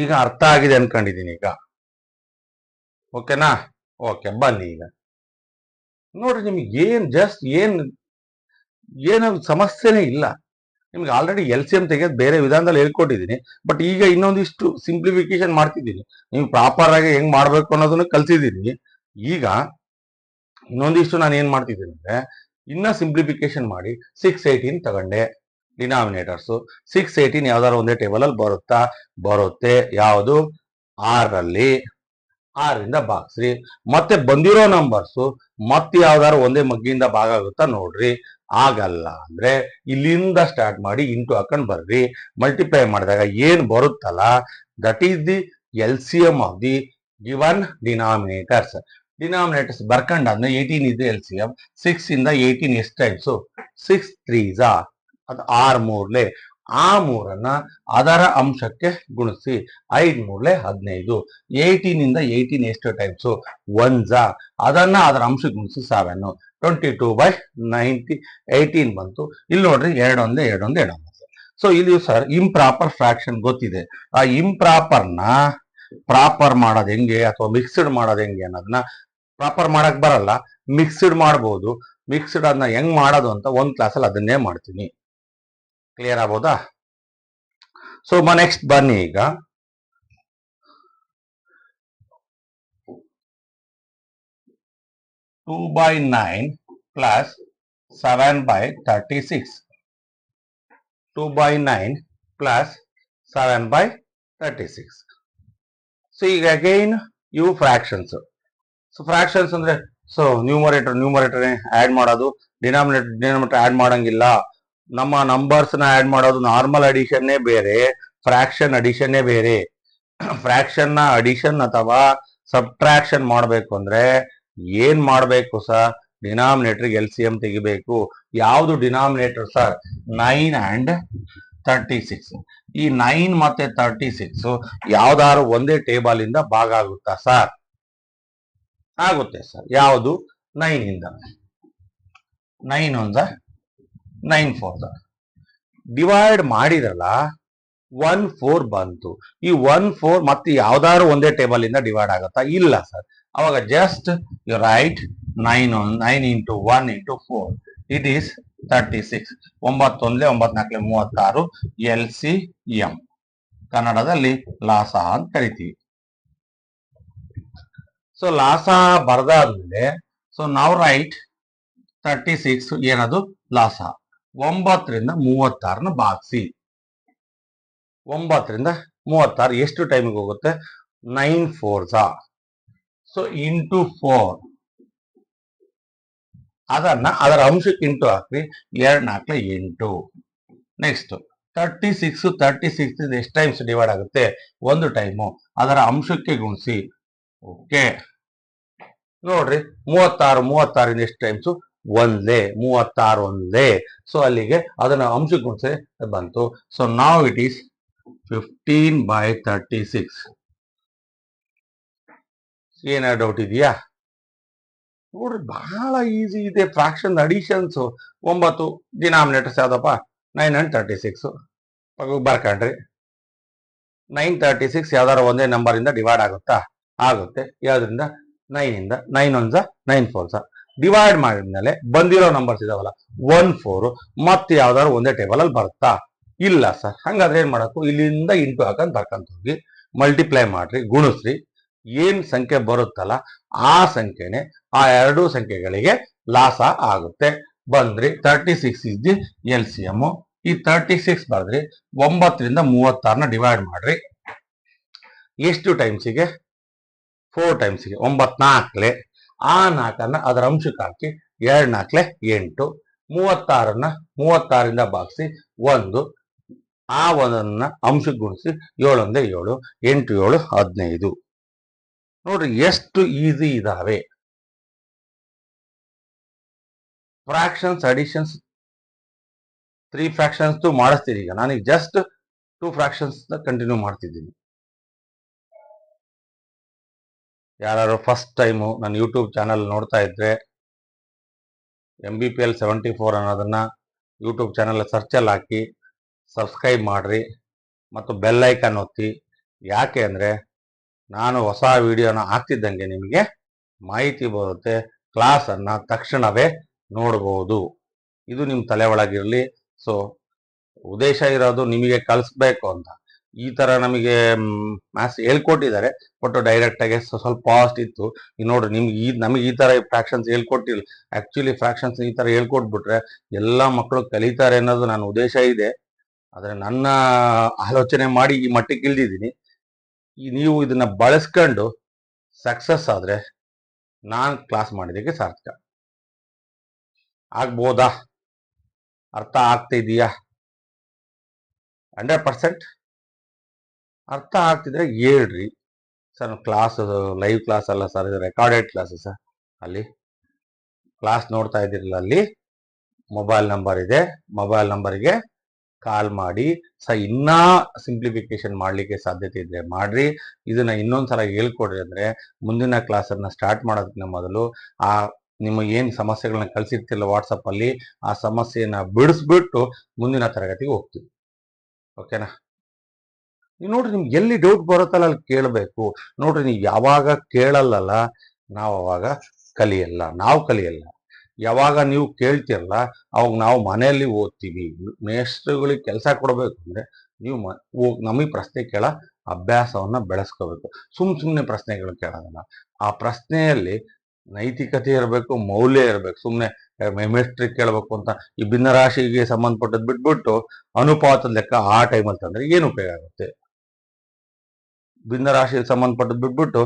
ಈಗ ಅರ್ಥ ಆಗಿದೆ ಅನ್ಕೊಂಡಿದೀನಿ. ಈಗ ಓಕೆನಾ? ಓಕೆ, ಬನ್ನಿ ಈಗ ನೋಡ್ರಿ. ನಿಮ್ಗೆ ಏನು ಸಮಸ್ಯೆನೇ ಇಲ್ಲ. ನಿಮ್ಗೆ ಆಲ್ರೆಡಿ LCM ತೆಗೆದು ಬೇರೆ ವಿಧಾನದಲ್ಲಿ ಹೇಳ್ಕೊಟ್ಟಿದ್ದೀನಿ. ಬಟ್ ಈಗ ಇನ್ನೊಂದಿಷ್ಟು ಸಿಂಪ್ಲಿಫಿಕೇಶನ್ ಮಾಡ್ತಿದ್ದೀನಿ. ನೀವು ಪ್ರಾಪರ್ ಆಗಿ ಹೆಂಗ್ ಮಾಡ್ಬೇಕು ಅನ್ನೋದನ್ನ ಕಲ್ತಿದ್ದೀನಿ. ಈಗ ಇನ್ನೊಂದಿಷ್ಟು ನಾನು ಏನ್ ಮಾಡ್ತಿದ್ದೀನಿ ಅಂದ್ರೆ ಇನ್ನ ಸಿಂಪ್ಲಿಫಿಕೇಶನ್ ಮಾಡಿ 618 ತಗೊಂಡೆ. ಡಿನಾಮಿನೇಟರ್ಸ್ 618 ಯಾವ್ದಾದ್ರು ಒಂದೇ ಟೇಬಲ್ ಅಲ್ಲಿ ಬರುತ್ತೆ. ಯಾವುದು? 6ರಲ್ಲಿ 6ರಿಂದ ಭಾಗಿಸ್ರಿ. ಮತ್ತೆ ಬಂದಿರೋ ನಂಬರ್ಸ್ ಮತ್ತೆ ಯಾವ್ದಾದ್ರು ಒಂದೇ ಮಗ್ಗಿಂದ ಭಾಗ ಆಗುತ್ತಾ ನೋಡ್ರಿ. ಆಗಲ್ಲ ಅಂದ್ರೆ ಇಲ್ಲಿಂದ ಸ್ಟಾರ್ಟ್ ಮಾಡಿ ಇಂಟು ಹಾಕೊಂಡ್ ಬರ್ರಿ. ಮಲ್ಟಿಪ್ಲೈ ಮಾಡಿದಾಗ ಏನ್ ಬರುತ್ತಲ್ಲ, that is the LCM of the given denominators. Denominators ಬರ್ಕೊಂಡಾದ್ಮೇಲೆ 18 ಇದೆ LCM. 6 ಇಂದ 18 ಎಷ್ಟು ಟೈಮ್ಸು? 6 3s ಅದು 6 ಮೂರ್ಲೆ. ಆ 3ಅನ್ನ ಅದರ ಅಂಶಕ್ಕೆ ಗುಣಿಸಿ. 5 ಮೂರ್ಲೆ 15. 18 ಇಂದ 18 ಎಷ್ಟು ಟೈಮ್ಸು? 1s ಅದನ್ನ ಅದರ ಅಂಶಕ್ಕೆ ಗುಣಿಸಿ 7. 22/18 ಬಂತು. ಇಲ್ಲಿ ನೋಡ್ರಿ 2 1 2 1 2 9. ಸೊ ಇಲ್ಲಿ ಸರ್ ಇಂಪ್ರಾಪರ್ ಫ್ರಾಕ್ಷನ್ ಗೊತ್ತಿದೆ. ಆ ಇಂಪ್ರಾಪರ್ನ ಪ್ರಾಪರ್ ಮಾಡೋದು ಹೆಂಗೆ ಅಥವಾ ಮಿಕ್ಸ್ಡ್ ಮಾಡೋದು ಹೆಂಗೆ ಅನ್ನೋದನ್ನ ಪ್ರಾಪರ್ ಮಾಡಕ್ ಬರಲ್ಲ. ಮಿಕ್ಸ್ಡ್ ಮಾಡ್ಬೋದು. ಮಿಕ್ಸ್ಡ್ ಅದನ್ನ ಹೆಂಗ್ ಮಾಡೋದು ಅಂತ ಒಂದ್ ಕ್ಲಾಸಲ್ಲಿ ಅದನ್ನೇ ಮಾಡ್ತೀನಿ. ಕ್ಲಿಯರ್ ಆಗ್ಬೋದಾ? ಸೊ ನೆಕ್ಸ್ಟ್ ಬನ್ನಿ. ಈಗ 2/9 plus 7/36. 2/9 plus 7/36. ಸೊ ಈಗ ಅಗೈನ್ ಇವು ಫ್ರಾಕ್ಷನ್ಸ್. ಸೊ ಫ್ರಾಕ್ಷನ್ಸ್ ಅಂದ್ರೆ ಸೊ ನ್ಯೂಮರೇಟರ್ ಆಡ್ ಮಾಡೋದು, ಡಿನಾಮಿನೇಟರ್ ಆಡ್ ಮಾಡಂಗಿಲ್ಲ. ನಮ್ಮ ನಂಬರ್ಸ್ ನ ಆಡ್ ಮಾಡೋದು ನಾರ್ಮಲ್ ಅಡಿಷನ್ನೇ ಬೇರೆ, ಫ್ರಾಕ್ಷನ್ ಅಡಿಷನ್ನೇ ಬೇರೆ. ಫ್ರಾಕ್ಷನ್ ನ ಅಡಿಷನ್ ಅಥವಾ ಸಬ್ಟ್ರಾಕ್ಷನ್ ಮಾಡಬೇಕು ಅಂದ್ರೆ ಏನ್ ಮಾಡಬೇಕು ಸರ್? ಡಿನಾಮಿನೇಟರ್ LCM ತೆಗಿಬೇಕು. ಯಾವುದು ಡಿನಾಮಿನೇಟರ್ ಸರ್? 9 and 36. ಈ 9 ಮತ್ತೆ 36 ಯಾವ್ದಾದ್ರು ಒಂದೇ ಟೇಬಲ್ ಇಂದ ಭಾಗ ಆಗುತ್ತಾ ಸರ್? ಆಗುತ್ತೆ ಸರ್. ಯಾವುದು? 9 ಇಂದ. 9 1s 9 4s ಡಿವೈಡ್ ಮಾಡಿರಲ್ಲ 1 4 ಬಂತು. ಈ 1 4 ಮತ್ತೆ ಯಾವ್ದಾದ್ರು ಒಂದೇ ಟೇಬಲ್ ಇಂದ ಡಿವೈಡ್ ಆಗುತ್ತಾ? ಇಲ್ಲ ಸರ್. ಅವಾಗ just you write 9 into 1 into 4. It is 36. 9 1 9 4 36 LCM. ಕನ್ನಡದಲ್ಲಿ ಲಾಸ ಅಂತ ಕರಿತೀವಿ. ಸೊ ಲಾಸ ಬರ್ದಾದ್ಮೇಲೆ ಸೊ ನಾವು ರೈಟ್ 36 ಏನದು? ಲಾಸ. 9ರಿಂದ 36ನ ಭಾಗಿಸಿ. 9ರಿಂದ 36 ಎಷ್ಟು ಟೈಮಿಗೆ ಹೋಗುತ್ತೆ? 9 4s. ಸೊ ಇಂಟು 4, ಅದರ ಅಂಶಕ್ಕೆ ಇಂಟು ಹಾಕ್ರಿ, 2 4 8. ನೆಕ್ಸ್ಟ್ 36 ಎಷ್ಟು ಟೈಮ್ಸ್ ಡಿವೈಡ್ ಆಗುತ್ತೆ? 1 ಟೈಮು. ಅದರ ಅಂಶಕ್ಕೆ ಗುಣಿಸಿ. ಓಕೆ, ನೋಡ್ರಿ 36 ಎಷ್ಟು ಟೈಮ್ಸು? ಒಂದೇ. 36 ಒಂದೇ. ಸೊ ಅಲ್ಲಿಗೆ ಅದನ್ನ ಅಂಶಕ್ಕೆ ಗುಣಿಸಿ ಬಂತು. ಸೊ ನಾವ್ ಇಟ್ ಈಸ್ 15/36. ಏನಾದ್ರು ಡೌಟ್ ಇದೆಯಾ? ನೋಡ್ರಿ ಬಹಳ ಈಸಿ ಇದೆ. ಫ್ರಾಕ್ಷನ್ ಅಡಿಷನ್ಸ್ 9 ಡಿನಾಮಿನೇಟರ್ಸ್ ಯಾವ್ದಪ್ಪ? 9 and 36 ಬರ್ಕೊಂಡ್ರಿ. 936 ಯಾವ್ದಾರ ಒಂದೇ ನಂಬರ್ ಇಂದ ಡಿವೈಡ್ ಆಗುತ್ತಾ? ಆಗುತ್ತೆ. ಯಾವ್ದ್ರಿಂದ? 9 ಇಂದ. 9 1s 9 4s. ಡಿವೈಡ್ ಮಾಡಿದ್ಮೇಲೆ ಬಂದಿರೋ ನಂಬರ್ಸ್ ಇದಾವಲ್ಲ 1 4 ಮತ್ತೆ ಯಾವ್ದಾದ್ರು ಒಂದೇ ಟೇಬಲ್ ಅಲ್ಲಿ ಬರುತ್ತಾ? ಇಲ್ಲ ಸರ್. ಹಂಗಾದ್ರೆ ಏನ್ ಮಾಡಬೇಕು? ಇಲ್ಲಿಂದ ಇಂಟು ಹಾಕಂತ ಬರ್ಕಂತ ಹೋಗಿ ಮಲ್ಟಿಪ್ಲೈ ಮಾಡ್ರಿ, ಗುಣಿಸ್ರಿ. ಏನ್ ಸಂಖ್ಯೆ ಬರುತ್ತಲ್ಲ ಆ ಸಂಖ್ಯೆನೆ ಆ ಎರಡೂ ಸಂಖ್ಯೆಗಳಿಗೆ ಲಾಸ ಆಗುತ್ತೆ. ಬಂದ್ರಿ 36 ಇಸ್ ದಿ LCM. ಈ 36 ಬರ್ದ್ರಿ. 9ರಿಂದ 36ನ ಡಿವೈಡ್ ಮಾಡ್ರಿ. ಎಷ್ಟು ಟೈಮ್ಸಿಗೆ? 4 ಟೈಮ್ಸ್ಗೆ. 9 4 ಆ 4ಅನ್ನ ಅದರ ಅಂಶಕ್ಕೆ ಹಾಕಿ 2 4 8. 36ನ್ನ 36ರಿಂದ ಭಾಗಿಸಿ 1. ಆ 1ಅನ್ನ ಅಂಶಕ್ಕೆ ಗುಣಿಸಿ 7 1 7, 8 7 15. ನೋಡ್ರಿ ಎಷ್ಟು ಈಸಿ ಇದಾವೆ. ಫ್ರಾಕ್ಷನ್ಸ್ ಅಡಿಷನ್ಸ್ 3 ಫ್ರಾಕ್ಷನ್ಸ್ ಮಾಡಿಸ್ತೀರಿ. ಈಗ ನಾನೀಗ ಜಸ್ಟ್ 2 ಫ್ರಾಕ್ಷನ್ಸ್ ಕಂಟಿನ್ಯೂ ಮಾಡ್ತಿದ್ದೀನಿ. ಯಾರು ಫಸ್ಟ್ ಟೈಮು ನನ್ನ ಯೂಟ್ಯೂಬ್ ಚಾನಲ್ ನೋಡ್ತಾ ಇದ್ರೆ MBPL 74 ಅನ್ನೋದನ್ನ ಯೂಟ್ಯೂಬ್ ಚಾನಲ್ ಸರ್ಚಲ್ಲಿ ಹಾಕಿ ಸಬ್ಸ್ಕ್ರೈಬ್ ಮಾಡ್ರಿ ಮತ್ತು ಬೆಲ್ ಐಕಾನ್ ಒತ್ತಿ. ಯಾಕೆ ಅಂದರೆ ನಾನು ಹೊಸ ವಿಡಿಯೋನ ಹಾಕ್ತಿದ್ದಂಗೆ ನಿಮಗೆ ಮಾಹಿತಿ ಬರುತ್ತೆ. ಕ್ಲಾಸನ್ನು ತಕ್ಷಣವೇ ನೋಡ್ಬೋದು. ಇದು ನಿಮ್ಮ ತಲೆ ಒಳಗಿರಲಿ. ಸೊ ಉದ್ದೇಶ ಇರೋದು ನಿಮಗೆ ಕಲಿಸ್ಬೇಕು ಅಂತ. ಈ ಥರ ನಮಗೆ ಮ್ಯಾಥ್ಸ್ ಹೇಳ್ಕೊಟ್ಟಿದ್ದಾರೆ, ಬಟ್ ಡೈರೆಕ್ಟಾಗಿ ಸ್ವಲ್ಪ ಪಾಸ್ಟ್ ಇತ್ತು. ಈಗ ನೋಡ್ರಿ ನಿಮ್ಗೆ ನಮಗೆ ಈ ಥರ ಫ್ರಾಕ್ಷನ್ಸ್ ಹೇಳ್ಕೊಟ್ಟಿಲ್ಲ. ಆ್ಯಕ್ಚುಲಿ ಫ್ರಾಕ್ಷನ್ಸ್ ಈ ಥರ ಹೇಳ್ಕೊಟ್ಬಿಟ್ರೆ ಎಲ್ಲ ಮಕ್ಕಳು ಕಲಿತಾರೆ ಅನ್ನೋದು ನನ್ನ ಉದ್ದೇಶ ಇದೆ. ಆದರೆ ನನ್ನ ಆಲೋಚನೆ ಮಾಡಿ ಈ ಮಟ್ಟಿಗೆ ಇಳಿದಿದ್ದೀನಿ. ನೀವು ಇದನ್ನ ಬಳಸ್ಕೊಂಡು ಸಕ್ಸಸ್ ಆದ್ರೆ ನಾನು ಕ್ಲಾಸ್ ಮಾಡಿದಕ್ಕೆ ಸಾರ್ಥಕ. ಆಗ್ಬೋದಾ? ಅರ್ಥ ಆಗ್ತಿದೀಯಾ? 100% ಅರ್ಥ ಆಗ್ತಿದ್ರೆ ಹೇಳ್ರಿ ಸರ್. ಕ್ಲಾಸ್ ಲೈವ್ ಕ್ಲಾಸ್ ಅಲ್ಲ ಸರ್, ಇದು ರೆಕಾರ್ಡೆಡ್ ಕ್ಲಾಸ್ ಸರ್. ಅಲ್ಲಿ ಕ್ಲಾಸ್ ನೋಡ್ತಾ ಇದ್ದೀರಲ್ಲ, ಅಲ್ಲಿ ಮೊಬೈಲ್ ನಂಬರ್ ಇದೆ. ಮೊಬೈಲ್ ನಂಬರ್ಗೆ ಕಾಲ್ ಮಾಡಿ ಇನ್ನ ಸಿಂಪ್ಲಿಫಿಕೇಶನ್ ಮಾಡ್ಲಿಕ್ಕೆ ಸಾಧ್ಯತೆ ಇದ್ರೆ ಮಾಡ್ರಿ. ಇದನ್ನ ಇನ್ನೊಂದ್ಸಲ ಹೇಳ್ಕೊಡ್ರಿ. ಅಂದ್ರೆ ಮುಂದಿನ ಕ್ಲಾಸನ್ನ ಸ್ಟಾರ್ಟ್ ಮಾಡೋದಕ್ಕಿಂತ ಮೊದಲು ಆ ನಿಮ್ಮ ಏನ್ ಸಮಸ್ಯೆಗಳನ್ನ ಕಳ್ಸಿರ್ತಿಲ್ಲ ವಾಟ್ಸಪ್ ಅಲ್ಲಿ, ಆ ಸಮಸ್ಯೆಯನ್ನ ಬಿಡಿಸ್ಬಿಟ್ಟು ಮುಂದಿನ ತರಗತಿಗೆ ಹೋಗ್ತೀವಿ. ಓಕೆನಾ? ನೀವು ನೋಡ್ರಿ, ನಿಮ್ಗೆ ಎಲ್ಲಿ ಡೌಟ್ ಬರುತ್ತಲ್ಲ ಅಲ್ಲಿ ಕೇಳಬೇಕು. ನೋಡ್ರಿ, ನೀವು ಯಾವಾಗ ಕೇಳಲ್ಲ ನಾವು ಅವಾಗ ಕಲಿಯಲ್ಲ. ನಾವು ಕಲಿಯಲ್ಲ. ಯಾವಾಗ ನೀವು ಕೇಳ್ತಿರಲ್ಲ ಅವಾಗ ನಾವು ಮನೆಯಲ್ಲಿ ಓದ್ತೀವಿ. ಮೇಷ್ಟ್ರುಗಳಿಗೆ ಕೆಲಸ ಕೊಡಬೇಕು ಅಂದ್ರೆ ನೀವು ನಮಗೆ ಪ್ರಶ್ನೆ ಕೇಳ ಅಭ್ಯಾಸವನ್ನ ಬೆಳೆಸ್ಕೋಬೇಕು. ಸುಮ್ಮನೆ ಪ್ರಶ್ನೆಗಳು ಕೇಳೋದಲ್ಲ. ಆ ಪ್ರಶ್ನೆಯಲ್ಲಿ ನೈತಿಕತೆ ಇರಬೇಕು, ಮೌಲ್ಯ ಇರಬೇಕು. ಸುಮ್ಮನೆ ಮೇಷ್ಟ್ರಿಗೆ ಕೇಳಬೇಕು ಅಂತ ಈ ಭಿನ್ನರಾಶಿಗೆ ಸಂಬಂಧಪಟ್ಟದ್ದು ಬಿಟ್ಬಿಟ್ಟು ಅನುಪಾತದ ಲೆಕ್ಕ ಆ ಟೈಮಲ್ಲಿ ತಂದ್ರೆ ಏನು ಉಪಯೋಗ ಆಗುತ್ತೆ? ಭಿನ್ನರಾಶಿಗೆ ಸಂಬಂಧಪಟ್ಟದ್ದು ಬಿಟ್ಬಿಟ್ಟು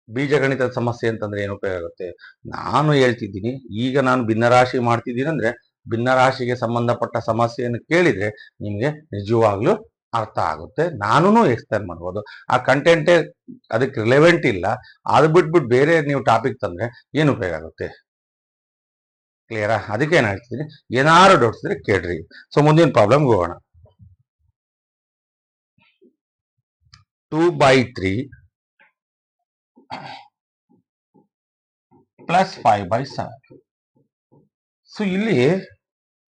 ಬೀಜಗಣಿತದ ಸಮಸ್ಯೆ ಅಂತಂದ್ರೆ ಏನು ಉಪಯೋಗ ಆಗುತ್ತೆ? ನಾನು ಹೇಳ್ತಿದ್ದೀನಿ, ಈಗ ನಾನು ಭಿನ್ನರಾಶಿ ಮಾಡ್ತಿದ್ದೀನಿ ಅಂದ್ರೆ ಭಿನ್ನರಾಶಿಗೆ ಸಂಬಂಧಪಟ್ಟ ಸಮಸ್ಯೆಯನ್ನು ಕೇಳಿದ್ರೆ ನಿಮ್ಗೆ ನಿಜವಾಗ್ಲೂ ಅರ್ಥ ಆಗುತ್ತೆ. ನಾನು ಎಕ್ಸ್ಪ್ಲೇನ್ ಮಾಡ್ಬೋದು. ಆ ಕಂಟೆಂಟೇ ಅದಕ್ಕೆ ರಿಲೆವೆಂಟ್ ಇಲ್ಲ, ಅದು ಬಿಟ್ಬಿಟ್ಟು ಬೇರೆ ನೀವು ಟಾಪಿಕ್ ತಂದ್ರೆ ಏನು ಉಪಯೋಗ ಆಗುತ್ತೆ? ಕ್ಲಿಯರಾ? ಅದಕ್ಕೆ ಏನ್ ಹೇಳ್ತಿದ್ದೀನಿ, ಏನಾರು ಡೌಟ್ಸ್ ಇದ್ರೆ ಕೇಳ್ರಿ. ಸೊ ಮುಂದಿನ ಪ್ರಾಬ್ಲಮ್ ಹೋಗೋಣ. 2/3 ಪ್ಲಸ್ 5/7. ಸೊ ಇಲ್ಲಿ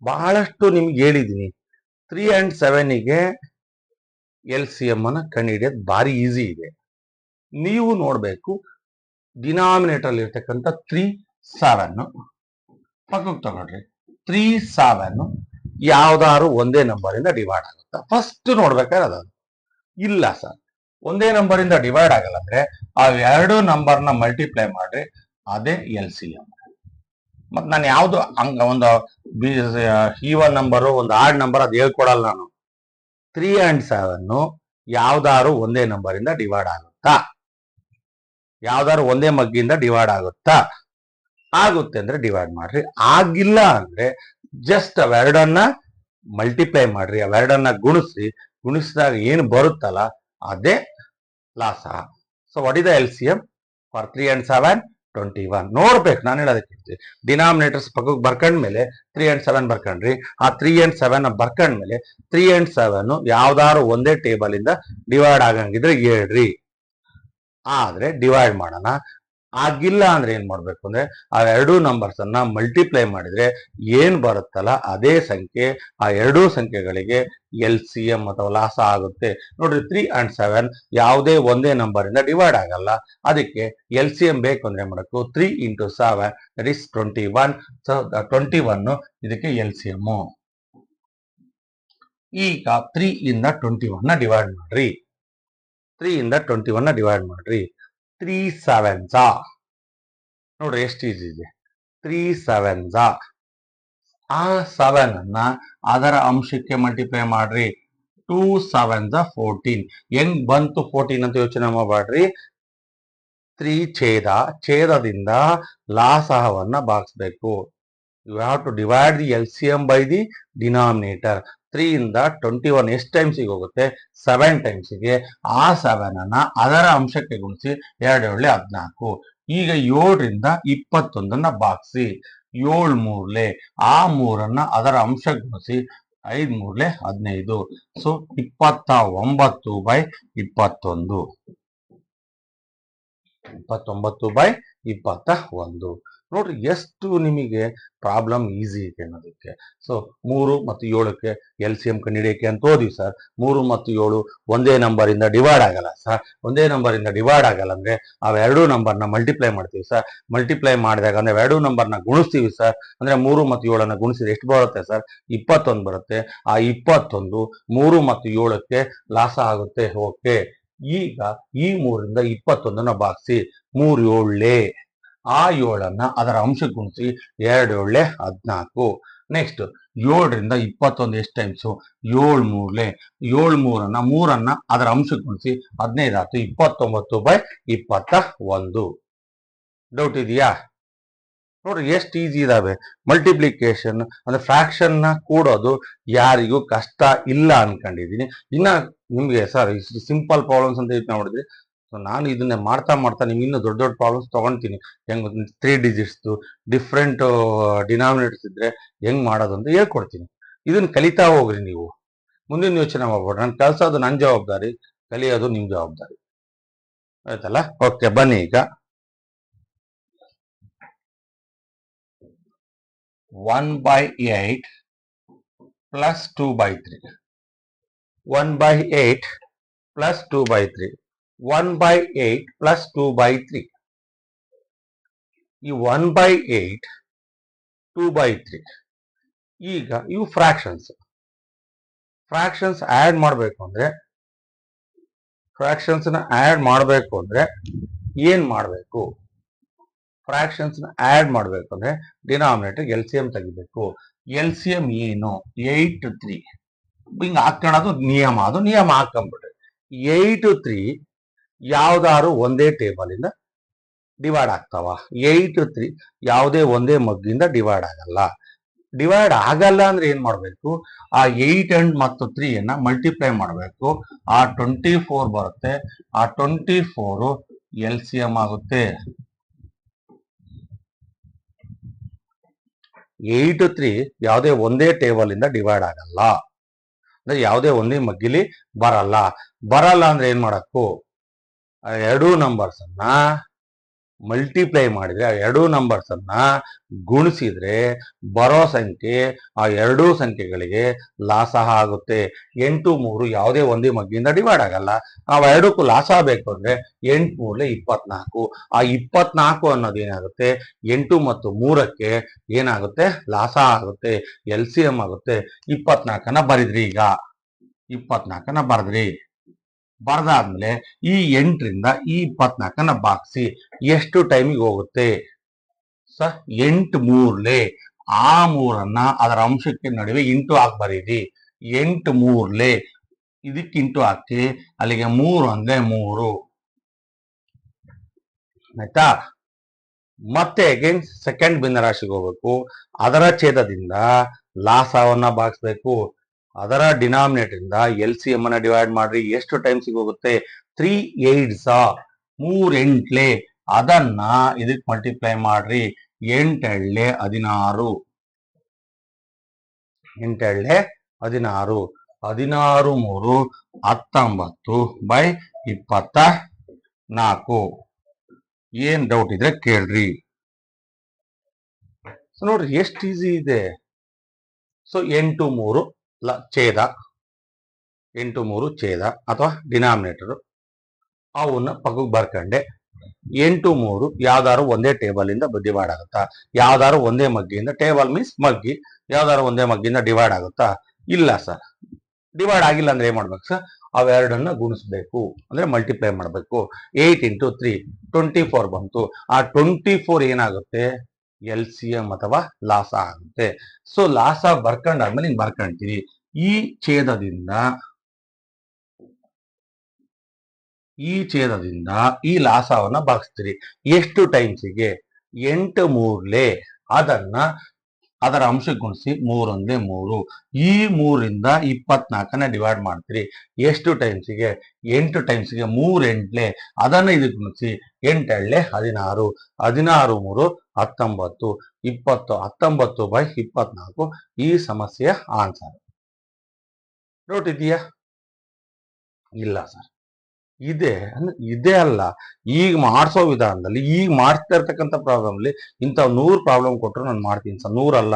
ಬಹಳಷ್ಟು ನಿಮ್ಗೆ ಹೇಳಿದ್ದೀನಿ. 3 and 7ಗೆ LCM ಅನ್ನ ಕಂಡುಹಿಡಿಯೋದು ಭಾರಿ ಈಸಿ ಇದೆ. ನೀವು ನೋಡ್ಬೇಕು, ಡಿನಾಮಿನೇಟರ್ ಅಲ್ಲಿ ಇರ್ತಕ್ಕಂಥ 3 7 ಪಕ್ಕಕ್ಕೆ ತಗೊಳ್ರಿ. 3 7 ಯಾವ್ದಾದ್ರು ಒಂದೇ ನಂಬರ್ ಇಂದ ಡಿವೈಡ್ ಆಗುತ್ತಾ? ಫಸ್ಟ್ ನೋಡ್ಬೇಕಾದ್ರೆ ಅದು ಇಲ್ಲ ಸರ್, ಒಂದೇ ನಂಬರ್ ಇಂದ ಡಿವೈಡ್ ಆಗಲ್ಲ ಅಂದ್ರೆ ಆ ಎರಡು ನಂಬರ್ನ ಮಲ್ಟಿಪ್ಲೈ ಮಾಡ್ರಿ, ಅದೇ LCM. ಮತ್ ನಾನು ಯಾವ್ದು ಒಂದು ಈವನ್ ನಂಬರು ಒಂದು ಆಡ್ ನಂಬರ್ ಅದು ಹೇಳ್ಕೊಡಲ್ಲ ನಾನು. 3 and 7 ಯಾವ್ದಾರು ಒಂದೇ ನಂಬರ್ ಇಂದ ಡಿವೈಡ್ ಆಗುತ್ತಾ? ಯಾವ್ದಾರು ಒಂದೇ ಮಗ್ಗಿಂದ ಡಿವೈಡ್ ಆಗುತ್ತಾ? ಆಗುತ್ತೆ ಅಂದ್ರೆ ಡಿವೈಡ್ ಮಾಡ್ರಿ. ಆಗಿಲ್ಲ ಅಂದ್ರೆ ಜಸ್ಟ್ ಅವೆರಡನ್ನ ಮಲ್ಟಿಪ್ಲೈ ಮಾಡ್ರಿ, ಅವೆರಡನ್ನ ಗುಣಿಸಿದಾಗ ಏನು ಬರುತ್ತಲ್ಲ ಅದೇ ಲಾಸ. So what is the LCM for 3 and 7? 21. ನೋಡ್ಬೇಕು, ನಾನು ಹೇಳೋದಕ್ಕೆ ಡಿನಾಮಿನೇಟರ್ಸ್ ಪಕ್ಕಕ್ಕೆ ಬರ್ಕೊಂಡ್ಮೇಲೆ 3 and 7 ಬರ್ಕೊಂಡ್ರಿ. ಆ 3 and 7 ಬರ್ಕೊಂಡ್ಮೇಲೆ 3 and 7 ಯಾವ್ದಾರು ಒಂದೇ ಟೇಬಲ್ ಇಂದ ಡಿವೈಡ್ ಆಗಂಗಿದ್ರೆ ಹೇಳ್ರಿ. ಆದ್ರೆ ಡಿವೈಡ್ ಮಾಡೋಣ. ಆಗಿಲ್ಲ ಅಂದ್ರೆ ಏನ್ ಮಾಡ್ಬೇಕು ಅಂದ್ರೆ ಆ ಎರಡೂ ನಂಬರ್ಸ್ ಅನ್ನ ಮಲ್ಟಿಪ್ಲೈ ಮಾಡಿದ್ರೆ ಏನ್ ಬರುತ್ತಲ್ಲ ಅದೇ ಸಂಖ್ಯೆ, ಆ ಎರಡೂ ಸಂಖ್ಯೆಗಳಿಗೆ LCM ಅಥವಾ ಲಾಸ ಆಗುತ್ತೆ. ನೋಡ್ರಿ, 3 and 7 ಯಾವುದೇ ಒಂದೇ ನಂಬರ್ ಇಂದ ಡಿವೈಡ್ ಆಗಲ್ಲ. ಅದಕ್ಕೆ LCM ಬೇಕು ಅಂದ್ರೆ ಮಾಡಬೇಕು 3 into 7 that is 21. ಸೊ 21 ಇದಕ್ಕೆ LCM. ಈಗ 3 ಇಂದ 21 ಡಿವೈಡ್ ಮಾಡ್ರಿ. 3 ಇಂದ 21 ಡಿವೈಡ್ ಮಾಡ್ರಿ. 3 7s ನೋಡ್ರಿ ಎಷ್ಟು ಈಸಿ ಇದೆ. 3 7s, ಆ 7 ಅನ್ನ ಅದರ ಅಂಶಕ್ಕೆ ಮಲ್ಟಿಪ್ಲೈ ಮಾಡ್ರಿ. 2 7s 14. ಹೆಂಗ್ ಬಂತು 14 ಅಂತ ಯೋಚನೆ ಮಾಡಬೇಡ್ರಿ. 3 ಛೇದದಿಂದ ಲಾಸಹವನ್ನ ಭಾಗಿಸ್ಬೇಕು. You have to divide the LCM by the denominator. 3 ಇಂದ 21 ಎಷ್ಟು ಟೈಮ್ಸಿಗೆ ಹೋಗುತ್ತೆ? 7 ಟೈಮ್ಸಿಗೆ. ಆ 7 ಅನ್ನ ಅದರ ಅಂಶಕ್ಕೆ ಗುಣಿಸಿ 2 7 14. ಈಗ 7 ರಿಂದ 21 ಭಾಗಿಸಿ. 7 3 ಆ 3 ಅದರ ಅಂಶಕ್ಕೆ ಗುಣಿಸಿ 5 3 15. ಸೊ 29/21. 29/21. ನೋಡ್ರಿ ಎಷ್ಟು ನಿಮಗೆ ಪ್ರಾಬ್ಲಮ್ ಈಸಿ ಇದೆ ಅನ್ನೋದಕ್ಕೆ. ಸೊ 3 ಮತ್ತು 7ಕ್ಕೆ LCM ಕಂಡುಹಿಡಿಯಕ್ಕೆ ಅಂತ ಹೋದ್ವಿ ಸರ್. 3 ಮತ್ತು 7 ಒಂದೇ ನಂಬರ್ ಇಂದ ಡಿವೈಡ್ ಆಗಲ್ಲ ಸರ್. ಒಂದೇ ನಂಬರ್ ಇಂದ ಡಿವೈಡ್ ಆಗಲ್ಲ ಅಂದ್ರೆ ಅವೆರಡೂ ನಂಬರ್ನ ಮಲ್ಟಿಪ್ಲೈ ಮಾಡ್ತೀವಿ ಸರ್. ಮಲ್ಟಿಪ್ಲೈ ಮಾಡಿದಾಗ ಅಂದ್ರೆ ಎರಡೂ ನಂಬರ್ನ ಗುಣಿಸ್ತೀವಿ ಸರ್. ಅಂದ್ರೆ 3 ಮತ್ತು 7 ಗುಣಿಸಿದ್ರೆ ಎಷ್ಟು ಬರುತ್ತೆ ಸರ್? 21 ಬರುತ್ತೆ. ಆ 21 3 ಮತ್ತು 7ಕ್ಕೆ ಲಾಸ ಆಗುತ್ತೆ. ಓಕೆ, ಈಗ ಈ 3 ರಿಂದ 21 ಭಾಗಿಸಿ. 3 7 ಆ 7 ಅದರ ಅಂಶಕ್ಕೆ ಗುಣಿಸಿ 2 7 14. ನೆಕ್ಸ್ಟ್ 7 ರಿಂದ 21 ಎಷ್ಟು ಟೈಮ್ಸು? 7 3 7 3 ಅದರ ಅಂಶಕ್ಕೆ ಗುಣಿಸಿ 15 29/21. ಡೌಟ್ ಇದೆಯಾ? ನೋಡ್ರಿ ಎಷ್ಟು ಈಸಿ ಇದಾವೆ. ಮಲ್ಟಿಪ್ಲಿಕೇಶನ್ ಅಂದ್ರೆ ಫ್ರಾಕ್ಷನ್ ನ ಕೂಡೋದು ಯಾರಿಗೂ ಕಷ್ಟ ಇಲ್ಲ ಅನ್ಕೊಂಡಿದೀನಿ. ಇನ್ನ ನಿಮ್ಗೆ ಸರ್ ಇಷ್ಟು ಸಿಂಪಲ್ ಪ್ರಾಬ್ಲಮ್ಸ್ ಅಂತ ಯೋಚನೆ ಮಾಡಿದ್ರಿ. ಸೊ ನಾನು ಇದನ್ನ ಮಾಡ್ತಾ ನಿಮ್ಗೆ ಇನ್ನೂ ದೊಡ್ಡ ದೊಡ್ಡ ಪ್ರಾಬ್ಲಮ್ಸ್ ತಗೊಂತೀನಿ. ಹೆಂಗ್ 3 digits ಡಿಫ್ರೆಂಟ್ ಡಿನಾಮಿನೇಟರ್ಸ್ ಇದ್ರೆ ಹೆಂಗ್ ಮಾಡೋದು ಅಂತ ಹೇಳ್ಕೊಡ್ತೀನಿ. ಇದನ್ನ ಕಲಿತಾ ಹೋಗ್ರಿ ನೀವು. ಮುಂದಿನ ಯೋಚನೆ ಮಾಡ್ಬೇಡ್ರಿ. ನಾನು ಕಲ್ಸೋದು ನನ್ನ ಜವಾಬ್ದಾರಿ, ಕಲಿಯೋದು ನಿಮ್ ಜವಾಬ್ದಾರಿ. ಆಯ್ತಲ್ಲ? ಓಕೆ, ಬನ್ನಿ ಈಗ 1/8 plus 2/3. 1/8 plus 2/3. 1/8 plus 2/3. ಈ 1/8 2/3 ಈಗ ಇವು ಫ್ರಾಕ್ಷನ್ಸ್ ಆಡ್ ಮಾಡಬೇಕು ಅಂದ್ರೆ ಏನ್ ಮಾಡಬೇಕು? ಫ್ರಾಕ್ಷನ್ಸ್ ಆಡ್ ಮಾಡಬೇಕು ಅಂದ್ರೆ ಡಿನಾಮಿನೇಟರ್ LCM ತೆಗಿಬೇಕು. LCM ಏನು? 8 3 ಹಿಂಗ್ ಹಾಕೋಣದು ನಿಯಮ. ಅದು ನಿಯಮ ಹಾಕೊಂಡ್ಬಿಡ್ರಿ. 8 3 ಯಾವ್ದಾರು ಒಂದೇ ಟೇಬಲ್ ಇಂದ ಡಿವೈಡ್ ಆಗ್ತಾವ? 8 3 ಯಾವುದೇ ಒಂದೇ ಮಗ್ಗಿಂದ ಡಿವೈಡ್ ಆಗಲ್ಲ. ಡಿವೈಡ್ ಆಗಲ್ಲ ಅಂದ್ರೆ ಏನ್ ಮಾಡ್ಬೇಕು? ಆ 8 ಮತ್ತು 3 ಅನ್ನ ಮಲ್ಟಿಪ್ಲೈ ಮಾಡಬೇಕು. ಆ 24 ಬರುತ್ತೆ. ಆ 24 LCM ಆಗುತ್ತೆ. 8 3 ಯಾವುದೇ ಒಂದೇ ಟೇಬಲ್ ಇಂದ ಡಿವೈಡ್ ಆಗಲ್ಲ. ಅಂದ್ರೆ ಯಾವುದೇ ಒಂದೇ ಮಗ್ಗಿಲಿ ಬರಲ್ಲ ಅಂದ್ರೆ ಏನ್ ಮಾಡಬೇಕು? ಎರಡೂ ನಂಬರ್ಸ್ ಅನ್ನ ಮಲ್ಟಿಪ್ಲೈ ಮಾಡಿದ್ರೆ, ಆ ಎರಡೂ ನಂಬರ್ಸ್ ಅನ್ನ ಗುಣಿಸಿದ್ರೆ ಬರೋ ಸಂಖ್ಯೆ ಆ ಎರಡೂ ಸಂಖ್ಯೆಗಳಿಗೆ ಲಾಸಹ ಆಗುತ್ತೆ. 8 3 ಯಾವುದೇ ಒಂದೇ ಮಗ್ಗಿಂದ ಡಿವೈಡ್ ಆಗಲ್ಲ. ಎರಡಕ್ಕೂ ಲಾಸ ಬೇಕು ಅಂದ್ರೆ 8 3 24. ಆ 24 ಅನ್ನೋದು ಏನಾಗುತ್ತೆ? 8 ಮತ್ತು 3ಕ್ಕೆ ಏನಾಗುತ್ತೆ? ಲಾಸ ಆಗುತ್ತೆ, LCM ಆಗುತ್ತೆ. 24 ಬರಿದ್ರಿ. ಈಗ 24 ಬರೆದ್ರಿ. ಬರ್ದಾದ್ಮೇಲೆ ಈ 8 ರಿಂದ ಈ 24 ಭಾಗಿಸಿ. ಎಷ್ಟು ಟೈಮಿಗೆ ಹೋಗುತ್ತೆ? 8 3 ಆ 3 ಅದರ ಅಂಶಕ್ಕೆ ನಡುವೆ ಇಂಟು ಹಾಕಿ ಬರೀರಿ. 8 3 ಇದಕ್ಕಿಂಟು ಹಾಕಿ ಅಲ್ಲಿಗೆ 3 ಅಂದ್ರೆ 3 ಆಯ್ತಾ. ಮತ್ತೆ ಅಗೇನ್ ಸೆಕೆಂಡ್ ಭಿನ್ನರಾಶಿಗೆ ಹೋಗ್ಬೇಕು. ಅದರ ಛೇದದಿಂದ ಲಾಸವನ್ನ ಭಾಗಿಸ್ಬೇಕು. ಅದರ ಡಿನಾಮಿನೇಟರ್ ಇಂದ LCM ಅನ್ನ ಡಿವೈಡ್ ಮಾಡ್ರಿ. ಎಷ್ಟು ಟೈಮ್ಸ್ ಹೋಗುತ್ತೆ? 3 8s 3 8 ಅದನ್ನ ಇದಕ್ಕೆ ಮಲ್ಟಿಪ್ಲೈ ಮಾಡ್ರಿ. 8 8 16 8 8 16 16 3 19/24. ಏನ್ ಡೌಟ್ ಇದ್ರೆ ಕೇಳ್ರಿ. ಸೊ ನೋಡ್ರಿ ಎಷ್ಟು ಈಸಿ ಇದೆ. ಸೊ 8 3 ಛೇದ, 8 3 ಛೇದ ಅಥವಾ ಡಿನಾಮಿನೇಟರ್ ಅವನ್ನ ಪಕ್ಕಕ್ಕೆ ಬರ್ಕಂಡೆ. 8 3 ಯಾವ್ದಾರು ಒಂದೇ ಟೇಬಲ್ ಇಂದ ಡಿವೈಡ್ ಆಗುತ್ತಾ? ಯಾವ್ದಾರು ಒಂದೇ ಮಗ್ಗಿಯಿಂದ, ಟೇಬಲ್ ಮೀನ್ಸ್ ಮಗ್ಗಿ, ಯಾವ್ದಾರು ಒಂದೇ ಮಗ್ಗಿಯಿಂದ ಡಿವೈಡ್ ಆಗುತ್ತಾ? ಇಲ್ಲ ಸರ್. ಡಿವೈಡ್ ಆಗಿಲ್ಲ ಅಂದ್ರೆ ಏನ್ ಮಾಡ್ಬೇಕು ಸರ್? ಅವೆರಡನ್ನ ಗುಣಿಸ್ಬೇಕು, ಅಂದ್ರೆ ಮಲ್ಟಿಪ್ಲೈ ಮಾಡ್ಬೇಕು. 8 × 3 24 ಬಂತು. ಆ 24 ಏನಾಗುತ್ತೆ? LCM ಅಥವಾ ಲಾಸ ಆಗುತ್ತೆ. ಸೊ ಲಾಸ ಬರ್ಕೊಂಡಾದ್ಮೇಲೆ ಹಿಂಗ್ ಬರ್ಕೊಂತೀವಿ. ಈ ಛೇದದಿಂದ ಈ ಲಾಸವನ್ನ ಭಾಗಿಸ್ತೀರಿ. ಎಷ್ಟು ಟೈಮ್ಸಿಗೆ? 8 3 ಅದನ್ನ ಅದರ ಅಂಶಕ್ಕೆ ಗುಣಿಸಿ 3 1 3. ಈ 3ರಿಂದ 24ನ ಡಿವೈಡ್ ಮಾಡ್ತೀರಿ. ಎಷ್ಟು ಟೈಮ್ಸಿಗೆ? 8 ಟೈಮ್ಸ್ಗೆ. 3 8 ಅದನ್ನ ಇದಕ್ಕೆ ಗುಣಿಸಿ 8 2 16 16 3 19 20 19/24 ಈ ಸಮಸ್ಯೆಯ ಆನ್ಸರ್. ಡೌಟ್ ಇದೆಯಾ? ಇಲ್ಲ ಸರ್. ಇದೇ ಅಲ್ಲ, ಈಗ ಮಾಡಿಸೋ ವಿಧಾನದಲ್ಲಿ, ಈಗ ಮಾಡ್ತಾ ಇರ್ತಕ್ಕಂಥ ಪ್ರಾಬ್ಲಮ್ ಅಲ್ಲಿ ಇಂಥ 100 ಪ್ರಾಬ್ಲಮ್ ಕೊಟ್ಟರು ನಾನು ಮಾಡ್ತೀನಿ ಸರ್. 100 ಅಲ್ಲ,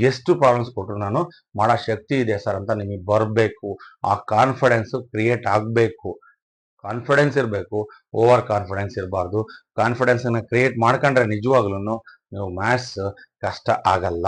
ಎಷ್ಟು ಪ್ರಾಬ್ಲಮ್ಸ್ ಕೊಟ್ಟರು ನಾನು ಮಾಡೋ ಶಕ್ತಿ ಇದೆ ಸರ್ ಅಂತ ನಿಮಗೆ ಬರಬೇಕು. ಆ ಕಾನ್ಫಿಡೆನ್ಸ್ ಕ್ರಿಯೇಟ್ ಆಗಬೇಕು. ಕಾನ್ಫಿಡೆನ್ಸ್ ಇರಬೇಕು, ಓವರ್ ಕಾನ್ಫಿಡೆನ್ಸ್ ಇರಬಾರ್ದು. ಕಾನ್ಫಿಡೆನ್ಸ್ ಅನ್ನ ಕ್ರಿಯೇಟ್ ಮಾಡ್ಕೊಂಡ್ರೆ ನಿಜವಾಗ್ಲೂ ನೀವು ಮ್ಯಾಥ್ಸ್ ಕಷ್ಟ ಆಗಲ್ಲ.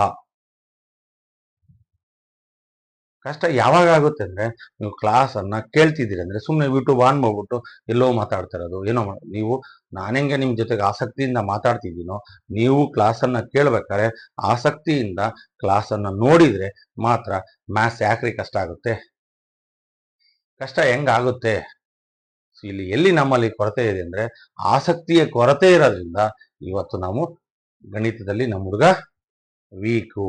ಕಷ್ಟ ಯಾವಾಗ ಆಗುತ್ತೆ ಅಂದ್ರೆ ನೀವು ಕ್ಲಾಸ್ ಅನ್ನ ಕೇಳ್ತಿದ್ದೀರಿ ಅಂದ್ರೆ, ಸುಮ್ಮನೆ ಯೂಟ್ಯೂಬ್ ಆನ್ ಮಾಡ್ಬಿಟ್ಟು ಎಲ್ಲೋ ಮಾತಾಡ್ತಾ ಇರೋದು ಏನೋ ನೀವು, ನಾನೆಂಗೆ ನಿಮ್ ಜೊತೆಗೆ ಆಸಕ್ತಿಯಿಂದ ಮಾತಾಡ್ತಿದ್ದೀನೋ, ನೀವು ಕ್ಲಾಸ್ ಅನ್ನ ಕೇಳ್ಬೇಕಾದ್ರೆ ಆಸಕ್ತಿಯಿಂದ ಕ್ಲಾಸ್ ಅನ್ನ ನೋಡಿದ್ರೆ ಮಾತ್ರ ಮ್ಯಾಥ್ಸ್ ಯಾಕ್ರಿ ಕಷ್ಟ ಆಗುತ್ತೆ? ಕಷ್ಟ ಹೆಂಗಾಗುತ್ತೆ? ಇಲ್ಲಿ ಎಲ್ಲಿ ನಮ್ಮಲ್ಲಿ ಕೊರತೆ ಇದೆ ಅಂದ್ರೆ ಆಸಕ್ತಿಯ ಕೊರತೆ ಇರೋದ್ರಿಂದ ಇವತ್ತು ನಾವು ಗಣಿತದಲ್ಲಿ ನಮ್ಮ ಹುಡುಗ ವೀಕು,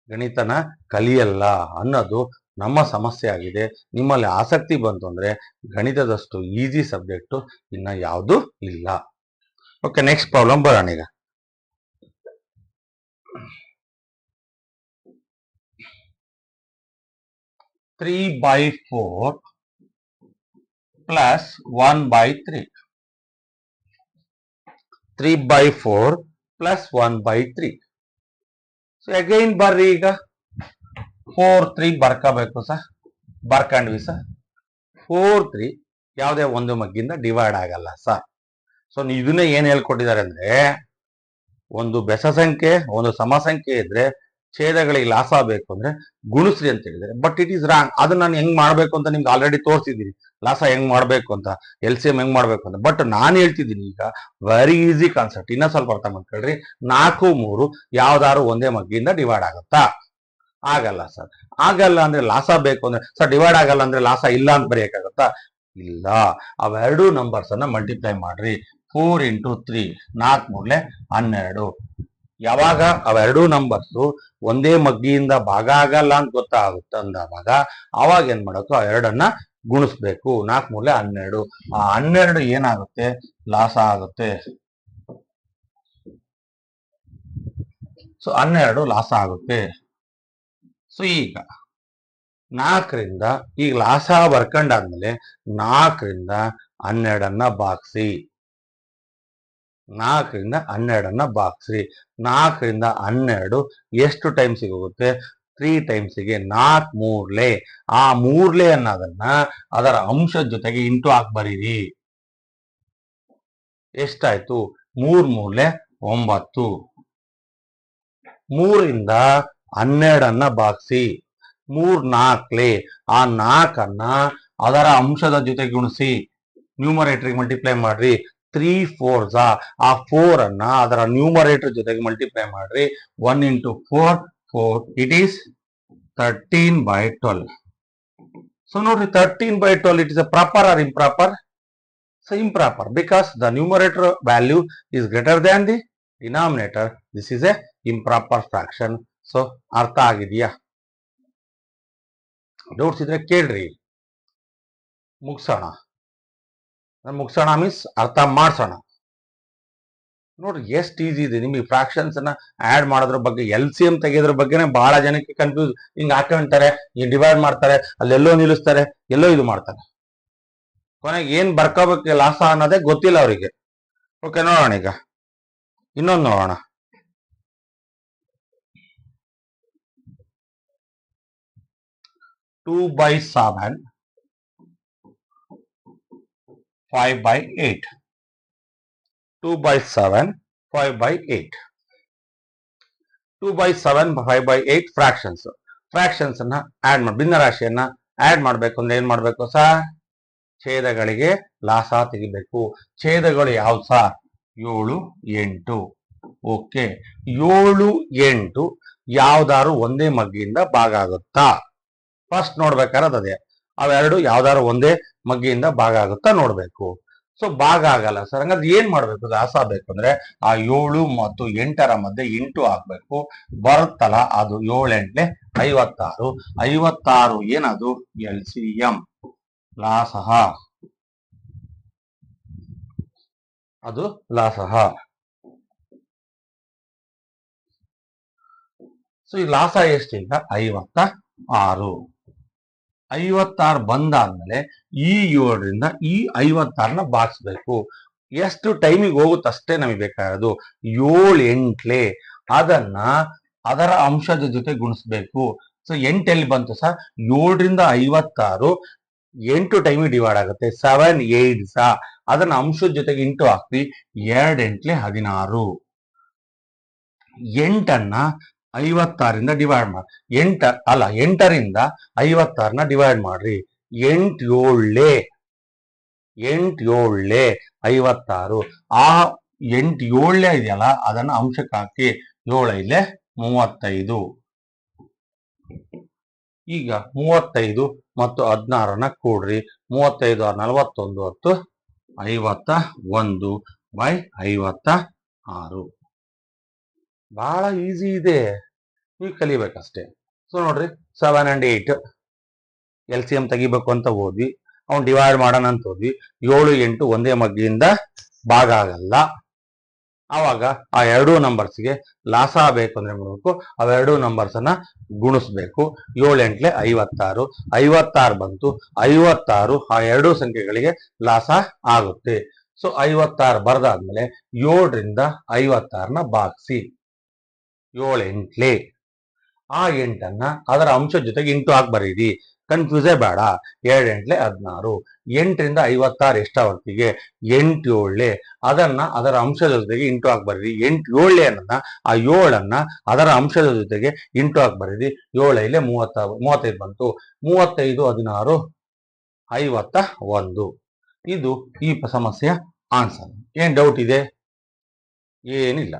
ಗಣಿತನ ಕಲಿಯಲ್ಲ ಅನ್ನೋದು ನಮ್ಮ ಸಮಸ್ಯೆ ಆಗಿದೆ. ನಿಮ್ಮಲ್ಲಿ ಆಸಕ್ತಿ ಬಂತು ಅಂದ್ರೆ ಗಣಿತದಷ್ಟು ಈಸಿ ಸಬ್ಜೆಕ್ಟ್ ಇನ್ನ ಯಾವುದು ಇಲ್ಲ. ಓಕೆ, ನೆಕ್ಸ್ಟ್ ಪ್ರಾಬ್ಲಮ್ ಬರೋಣ ಈಗ. Three by 4 plus 1/3. 3/4 plus 1/3. So again ಬರ್ರಿ, ಈಗ 4 3 ಬರ್ಕೋಬೇಕು ಸರ್. ಬರ್ಕೊಂಡ್ವಿ ಸರ್. 4 3 ಯಾವುದೇ ಒಂದು ಮಗ್ಗಿಂದ ಡಿವೈಡ್ ಆಗಲ್ಲ ಸರ್. ಸೊ ಇದನ್ನೇ ಏನ್ ಹೇಳ್ಕೊಟ್ಟಿದ್ದಾರೆ ಅಂದ್ರೆ, ಒಂದು ಬೆಸ ಸಂಖ್ಯೆ ಒಂದು ಸಮ ಸಂಖ್ಯೆ ಇದ್ರೆ ಛೇದಗಳಿಗೆ ಲಾಸ ಬೇಕು ಅಂದ್ರೆ ಗುಣಿಸ್ರಿ ಅಂತ ಹೇಳಿದ್ದಾರೆ. But it is wrong. ಅದನ್ನ ನಾನು ಹೆಂಗ್ ಮಾಡ್ಬೇಕು ಅಂತ ನಿಮ್ಗೆ ಆಲ್ರೆಡಿ ತೋರಿಸಿದ್ದೀನಿ. ಲಾಸ ಹೆಂಗ್ ಮಾಡ್ಬೇಕು ಅಂತ, LCM ಹೆಂಗ್ ಮಾಡ್ಬೇಕು ಅಂತ. ಬಟ್ ನಾನು ಹೇಳ್ತಿದ್ದೀನಿ ಈಗ ವೆರಿ ಈಸಿ ಕಾನ್ಸೆಪ್ಟ್. ಇನ್ನ ಸ್ವಲ್ಪ ಅರ್ಥ ಮಾಡ್ಕೊಳ್ರಿ. 4 3 ಯಾವ್ದಾರು ಒಂದೇ ಮಗ್ಗಿಂದ ಡಿವೈಡ್ ಆಗುತ್ತಾ? ಆಗಲ್ಲ ಸರ್. ಆಗಲ್ಲ ಅಂದ್ರೆ ಲಾಸ ಬೇಕು ಅಂದ್ರೆ ಸರ್, ಡಿವೈಡ್ ಆಗಲ್ಲ ಅಂದ್ರೆ ಲಾಸ ಇಲ್ಲ ಅಂತ ಬರೆಯಕ್ಕಾಗತ್ತಾ? ಇಲ್ಲ. ಅವೆರಡು ನಂಬರ್ಸ್ ಅನ್ನ ಮಲ್ಟಿಪ್ಲೈ ಮಾಡ್ರಿ. 4 × 3 4 3 12. ಯಾವಾಗ ಅವೆರಡೂ ನಂಬರ್ಸ್ ಒಂದೇ ಮಗ್ಗಿಯಿಂದ ಭಾಗ ಆಗಲ್ಲ ಅಂತ ಗೊತ್ತಾಗುತ್ತೆ ಅಂದಾಗ ಅವಾಗ ಏನ್ ಮಾಡಬೇಕು? ಆ ಎರಡನ್ನ ಗುಣಿಸ್ಬೇಕು. 4 3 12. ಆ 12 ಏನಾಗುತ್ತೆ? ಲಾಸ ಆಗುತ್ತೆ. ಸೊ 12 ಲಾಸ ಆಗುತ್ತೆ. ಸೊ ಈಗ 4ರಿಂದ ಈಗ ಲಾಸ ಬರ್ಕೊಂಡಾದ್ಮೇಲೆ 4ರಿಂದ 12 ಭಾಗಿಸಿ. 4ರಿಂದ 12 ಭಾಗಿಸ್ರಿ. 4ರಿಂದ 12 ಎಷ್ಟು ಟೈಮ್ಸಿಗೆ ಹೋಗುತ್ತೆ? 3 ಟೈಮ್ಸಿಗೆ. 4 3 ಆ 3 ಅನ್ನೋದನ್ನ ಅದರ ಅಂಶದ ಜೊತೆಗೆ ಇಂಟು ಹಾಕಿ ಬರೀರಿ. ಎಷ್ಟಾಯ್ತು? 3 3 9. 3ರಿಂದ 12 ಭಾಗಿಸಿ. 3 4 ಆ 4ಅನ್ನ ಅದರ ಅಂಶದ ಜೊತೆ ಗುಣಿಸಿ. ನ್ಯೂಮರೇಟರ್ ಮಲ್ಟಿಪ್ಲೈ ಮಾಡ್ರಿ. 3 4s ಆ 4 ಅನ್ನ ಅದರ ನ್ಯೂಮರೇಟರ್ ಜೊತೆಗೆ ಮಲ್ಟಿಪ್ಲೈ ಮಾಡ್ರಿ. 1 × 4 4. It is 13/12. So notice 13/12, it is a proper or improper? So improper, because the numerator value is greater than the denominator. This is a improper fraction. So ಅರ್ಥ ಆಗಿದೆಯಾ? Doubts ಇದ್ರೆ ಕೇಳ್ರಿ, ಮುಗಿಸೋಣ. ಮುಗಿಸೋಣ ಮೀನ್ಸ್ ಅರ್ಥ ಮಾಡಿಸೋಣ. ನೋಡ್ರಿ ಎಷ್ಟು ಈಸಿ ಇದೆ. ನಿಮಗೆ ಫ್ರಾಕ್ಷನ್ಸ್ ಅನ್ನ ಆಡ್ ಮಾಡೋದ್ರ ಬಗ್ಗೆ, LCM ತೆಗೆಯೋದ್ರ ಬಗ್ಗೆನೇ ಬಹಳ ಜನಕ್ಕೆ ಕನ್ಫ್ಯೂಸ್. ಹಿಂಗ್ ಹಾಕೊಂತಾರೆ, ಡಿವೈಡ್ ಮಾಡ್ತಾರೆ, ಅಲ್ಲೆಲ್ಲೋ ನಿಲ್ಲಿಸ್ತಾರೆ, ಎಲ್ಲೋ ಇದು ಮಾಡ್ತಾರೆ. ಕೊನೆಗೆ ಏನ್ ಬರ್ಕೋಬೇಕು ಲಾಸ ಅನ್ನೋದೇ ಗೊತ್ತಿಲ್ಲ ಅವರಿಗೆ. ಓಕೆ, ನೋಡೋಣ ಈಗ ಇನ್ನೊಂದು ನೋಡೋಣ. 2/7 5/8. 2/7 5/8. 2/7 5/8 ಫ್ರಾಕ್ಷನ್ಸ್. ಫ್ರಾಕ್ಷನ್ಸ್ ಅನ್ನ ಆಡ್ ಮಾಡಿ, ಭಿನ್ನರಾಶಿಯನ್ನ ಆಡ್ ಮಾಡ್ಬೇಕು ಅಂದ್ರೆ ಏನ್ ಮಾಡ್ಬೇಕು ಸರ್? ಛೇದಗಳಿಗೆ ಲಾಸ ತೆಗಿಬೇಕು. ಛೇದಗಳು ಯಾವ್ದು ಸರ್? 7 8. ಓಕೆ, 7 8 ಯಾವ್ದಾರು ಒಂದೇ ಮಗ್ಗಿಯಿಂದ ಭಾಗ ಆಗುತ್ತಾ? ಫಸ್ಟ್ ನೋಡ್ಬೇಕಾದ್ರೆ ಅದೇ, ಅವೆರಡು ಯಾವ್ದಾರು ಒಂದೇ ಮಗ್ಗಿಯಿಂದ ಭಾಗ ಆಗುತ್ತಾ ನೋಡ್ಬೇಕು. ಸೊ ಭಾಗ ಆಗಲ್ಲ ಸರ್, ಹಂಗಾದ್ರೆ ಏನ್ ಮಾಡ್ಬೇಕು? ಲಾಸ ಬೇಕು ಅಂದ್ರೆ ಆ 7 ಮತ್ತು 8ರ ಮಧ್ಯೆ ಇಂಟು ಹಾಕ್ಬೇಕು. ಬರುತ್ತಲ್ಲ ಅದು 7 8 56. 56 ಏನದು? LCM, ಲಾಸಹ. ಅದು ಲಾಸಹ. ಸೊ ಈ ಲಾಸ ಎಷ್ಟು ಈಗ? 56. 56 ಬಂದಾದ್ಮೇಲೆ ಈ 7ರಿಂದ ಈ 56ನ ಭಾಗಿಸ್ಬೇಕು. ಎಷ್ಟು ಟೈಮಿಗೆ ಹೋಗುತ್ತೆ ಅಷ್ಟೇ ನಮಗೆ ಬೇಕಾಗಿರೋದು. 7 8 ಅದನ್ನ ಅದರ ಅಂಶದ ಜೊತೆ ಗುಣಿಸ್ಬೇಕು. ಸೊ 8 ಎಲ್ಲಿ ಬಂತು ಸರ್? 7ರಿಂದ 56 8 ಟೈಮಿಗೆ ಡಿವೈಡ್ ಆಗುತ್ತೆ. 7 8 ಅದನ್ನ ಅಂಶದ ಜೊತೆಗೆ ಇಂಟು ಹಾಕ್ತಿ. 2 8 16. 8ಅನ್ನ 56ರಿಂದ ಡಿವೈಡ್ ಮಾಡಿ. 8ರಿಂದ 56ನ ಡಿವೈಡ್ ಮಾಡ್ರಿ. 8 7 56. ಆ 8 7 ಇದೆಯಲ್ಲ ಅದನ್ನ ಅಂಶಕ್ಕೆ ಹಾಕಿ. 7 5 35. ಈಗ 35 ಮತ್ತು 16ನ ಕೂಡ್ರಿ. 35 41 10 51/56. ಬಹಳ ಈಸಿ ಇದೆ, ನೀವು ಕಲಿಬೇಕಷ್ಟೇ. ಸೊ ನೋಡ್ರಿ, 7 and 8 LCM ತೆಗಿಬೇಕು ಅಂತ ಹೋದ್ವಿ. ಅವ್ನು ಡಿವೈಡ್ ಮಾಡೋಣ ಅಂತ ಹೋದ್ವಿ. 7 8 ಒಂದೇ ಮಗ್ಗಿಯಿಂದ ಭಾಗ ಆಗಲ್ಲ. ಆವಾಗ ಆ ಎರಡೂ ನಂಬರ್ಸ್ಗೆ ಲಾಸ ಬೇಕು ಅಂದ್ರೆ ಮಾಡ್ಬೇಕು, ಅವೆರಡೂ ನಂಬರ್ಸ್ ಅನ್ನ ಗುಣಿಸ್ಬೇಕು. 7 8 56. 56 ಬಂತು. 56 ಆ ಎರಡೂ ಸಂಖ್ಯೆಗಳಿಗೆ ಲಾಸ ಆಗುತ್ತೆ. ಸೊ 56 ಬರ್ದಾದ್ಮೇಲೆ 7ರಿಂದ 56ನ ಭಾಗಿಸಿ. 7 8. ಆ 8ಅನ್ನ ಅದರ ಅಂಶದ ಜೊತೆಗೆ ಇಂಟು ಹಾಕಿ ಬರೀರಿ, ಕನ್ಫ್ಯೂಸೇ ಬೇಡ. 2 8 16. 8ರಿಂದ 56 ಎಷ್ಟಾವರ್ತಿಗೆ? 8 7. ಅದನ್ನ ಅದರ ಅಂಶದ ಜೊತೆಗೆ ಇಂಟು ಹಾಕಿ ಬರೀರಿ. 8 7 ಅನ್ನೋದನ್ನ ಆ 7ಅನ್ನ ಅದರ ಅಂಶದ ಜೊತೆಗೆ ಇಂಟು ಹಾಕಿ ಬರೀರಿ. 7 5 35 ಬಂತು. 35 16 51. ಇದು ಈ ಸಮಸ್ಯೆಯ ಆನ್ಸರ್. ಏನ್ ಡೌಟ್ ಇದೆ? ಏನಿಲ್ಲ.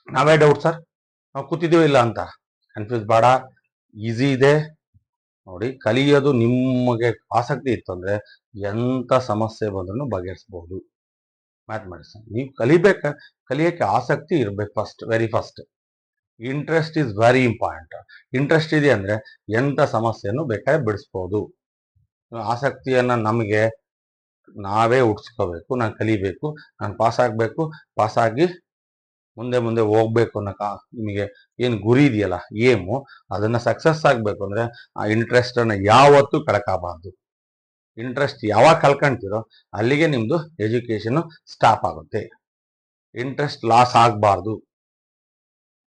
ನಾವೇ ಡೌಟ್ ಸರ್, ನಾವು ಕೂತಿದ್ದೀವಿ ಇಲ್ಲ ಅಂತ ಕನ್ಫ್ಯೂಸ್ ಬೇಡ. ಈಸಿ ಇದೆ ನೋಡಿ. ಕಲಿಯೋದು ನಿಮಗೆ ಆಸಕ್ತಿ ಇತ್ತು ಅಂದ್ರೆ ಎಂತ ಸಮಸ್ಯೆ ಬಂದ್ರೂ ಬಗೆಹರಿಸಬಹುದು. ಮ್ಯಾಥಮೆಟಿಕ್ಸ್ ನೀವು ಕಲಿಯಕ್ಕೆ ಆಸಕ್ತಿ ಇರ್ಬೇಕು. Very first interest is very important. Interest ಇದೆ ಅಂದ್ರೆ ಎಂತ ಸಮಸ್ಯೆಯನ್ನು ಬೇಕಾದ್ರೆ ಬಿಡಿಸ್ಬೋದು. ಆಸಕ್ತಿಯನ್ನ ನಮಗೆ ನಾವೇ ಹುಟ್ಟಿಸ್ಕೋಬೇಕು. ನಾನು ಕಲಿಬೇಕು, ನಾನು ಪಾಸ್ ಆಗಬೇಕು, ಪಾಸ್ ಆಗಿ ಮುಂದೆ ಹೋಗ್ಬೇಕು ಅನ್ನೋ ನಿಮಗೆ ಏನು ಗುರಿ ಇದೆಯಲ್ಲ, ಏಮು, ಅದನ್ನ ಸಕ್ಸಸ್ ಆಗ್ಬೇಕು ಅಂದ್ರೆ ಆ ಇಂಟ್ರೆಸ್ಟ್ ಅನ್ನ ಯಾವತ್ತೂ ಕಳ್ಕೋಬಾರ್ದು. ಇಂಟ್ರೆಸ್ಟ್ ಯಾವಾಗ ಕಳ್ಕೊಂತೀರೋ ಅಲ್ಲಿಗೆ ನಿಮ್ದು ಎಜುಕೇಶನ್ ಸ್ಟಾಪ್ ಆಗುತ್ತೆ. ಇಂಟ್ರೆಸ್ಟ್ ಲಾಸ್ ಆಗಬಾರ್ದು.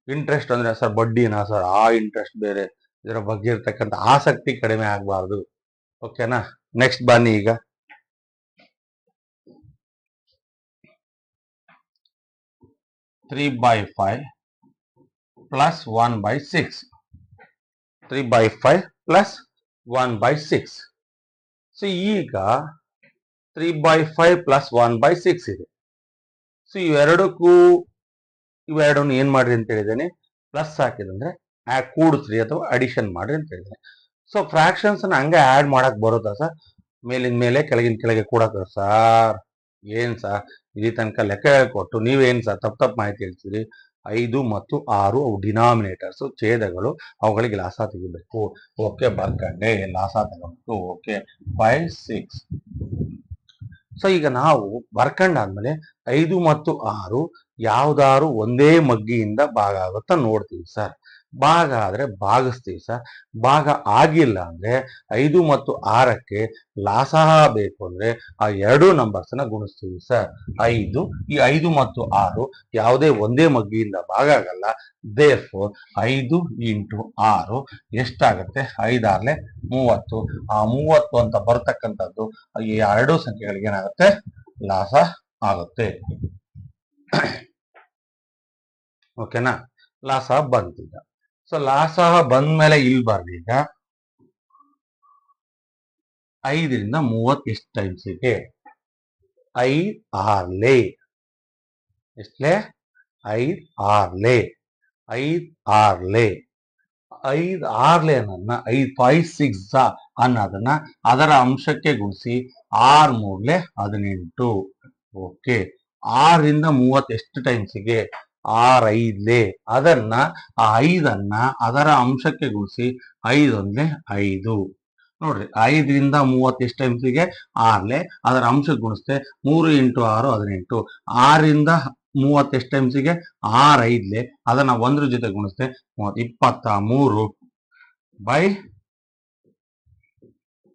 ಇಂಟ್ರೆಸ್ಟ್ ಅಂದ್ರೆ ಸರ್ ಬಡ್ಡಿನಾ ಸರ್, ಆ ಇಂಟ್ರೆಸ್ಟ್ ಬೇರೆ, ಇದರ ಬಗ್ಗೆ ಇರ್ತಕ್ಕಂಥ ಆಸಕ್ತಿ ಕಡಿಮೆ ಆಗಬಾರ್ದು. ಓಕೆನಾ? ನೆಕ್ಸ್ಟ್ ಬನ್ನಿ ಈಗ. 3/5 plus 1/6. 3/5 plus 1/6. ಸೊ ಈಗ 3/5 plus 1/6 ಇದೆ. ಸೊ ಇವೆರಡನ್ನು ಏನ್ ಮಾಡ್ರಿ ಅಂತ ಹೇಳಿದ್ದೇನೆ? ಪ್ಲಸ್ ಹಾಕಿದಂದ್ರೆ ಕೂಡಿಸ್ರಿ ಅಥವಾ ಅಡಿಷನ್ ಮಾಡ್ರಿ ಅಂತ ಹೇಳಿದ್ದೇನೆ. ಸೊ ಫ್ರಾಕ್ಷನ್ಸ್ ಹಂಗೆ ಆಡ್ ಮಾಡಕ್ ಬರುತ್ತಾ ಸರ್? ಮೇಲಿನ ಮೇಲೆ ಕೆಳಗಿನ ಕೆಳಗೆ ಕೂಡಕ ಸರ್? ಏನ್ ಸರ್ ಇಲ್ಲಿ ತನಕ ಲೆಕ್ಕ ಹೇಳ್ಕೊಟ್ಟು ನೀವೇನ್ ಸರ್ ತಪ್ಪು ಮಾಹಿತಿ ಹೇಳ್ತೀರಿ? 5 ಮತ್ತು 6 ಅವು ಡಿನಾಮಿನೇಟರ್ಸ್, ಛೇದಗಳು, ಅವುಗಳಿಗೆ ಲಾಸ ತೆಗಿಬೇಕು. ಓಕೆ, ಬರ್ಕಂಡೆ ಲಾಸ ತಗೋಬೇಕು. ಓಕೆ, 5 6. ಸೊ ಈಗ ನಾವು ಬರ್ಕಂಡಾದ್ಮೇಲೆ 5 ಮತ್ತು 6 ಯಾವ್ದಾದ್ರು ಒಂದೇ ಮಗ್ಗಿಯಿಂದ ಭಾಗ ಆಗುತ್ತಾ ನೋಡ್ತೀವಿ ಸರ್. ಭಾಗ ಆದ್ರೆ ಭಾಗಿಸ್ತೀವಿ ಸರ್. ಭಾಗ ಆಗಿಲ್ಲ ಅಂದ್ರೆ 5 ಮತ್ತು 6ಕ್ಕೆ ಲಾಸಹ ಬೇಕು ಅಂದ್ರೆ ಆ ಎರಡೂ ನಂಬರ್ಸ್ನ ಗುಣಿಸ್ತೀವಿ ಸರ್. ಈ 5 ಮತ್ತು 6 ಯಾವುದೇ ಒಂದೇ ಮಗ್ಗಿಯಿಂದ ಭಾಗ ಆಗಲ್ಲ. ದೇರ್ಫೋರ್ 5 ಇಂಟು 6 ಎಷ್ಟಾಗತ್ತೆ? 5 6 30. ಆ 30 ಅಂತ ಬರ್ತಕ್ಕಂಥದ್ದು ಈ ಎರಡೂ ಸಂಖ್ಯೆಗಳಿಗೆ ಏನಾಗುತ್ತೆ? ಲಾಸ ಆಗುತ್ತೆ. ಓಕೆನಾ? ಲಾಸ ಬಂತೀಗ. ಸೊ ಲಾಸ ಬಂದ್ಮೇಲೆ ಇಲ್ಲಿ ಬರ್ದೀಗ 5ರಿಂದ 30 ಎಷ್ಟು ಟೈಮ್ಸಿಗೆ? 5 6 ಎಷ್ಟಲೇ? 5 6 5 6 5 6 ಅನ್ನೋದನ್ನ 5 5 6 ಅನ್ನೋದನ್ನ ಅದರ ಅಂಶಕ್ಕೆ ಗುಣಿಸಿ 6 3 18. ಓಕೆ, 6ರಿಂದ 30 ಎಷ್ಟು ಟೈಮ್ಸಿಗೆ? 6 5 ಅದನ್ನ ಆ 5ಅನ್ನ ಅದರ ಅಂಶಕ್ಕೆ ಗುಣಿಸಿ 5 1 5. ನೋಡ್ರಿ, 5ರಿಂದ 30 ಎಷ್ಟು ಟೈಮ್ಸಿಗೆ? 6 ಅದರ ಅಂಶಕ್ಕೆ ಗುಣಿಸ್ತೆ 3 ಇಂಟು 6 18. 6ರಿಂದ 30 ಎಷ್ಟು ಟೈಮ್ಸಿಗೆ? 6 5 ಅದನ್ನ 1 ಜೊತೆ ಗುಣಿಸ್ತೆ 23 ಬೈ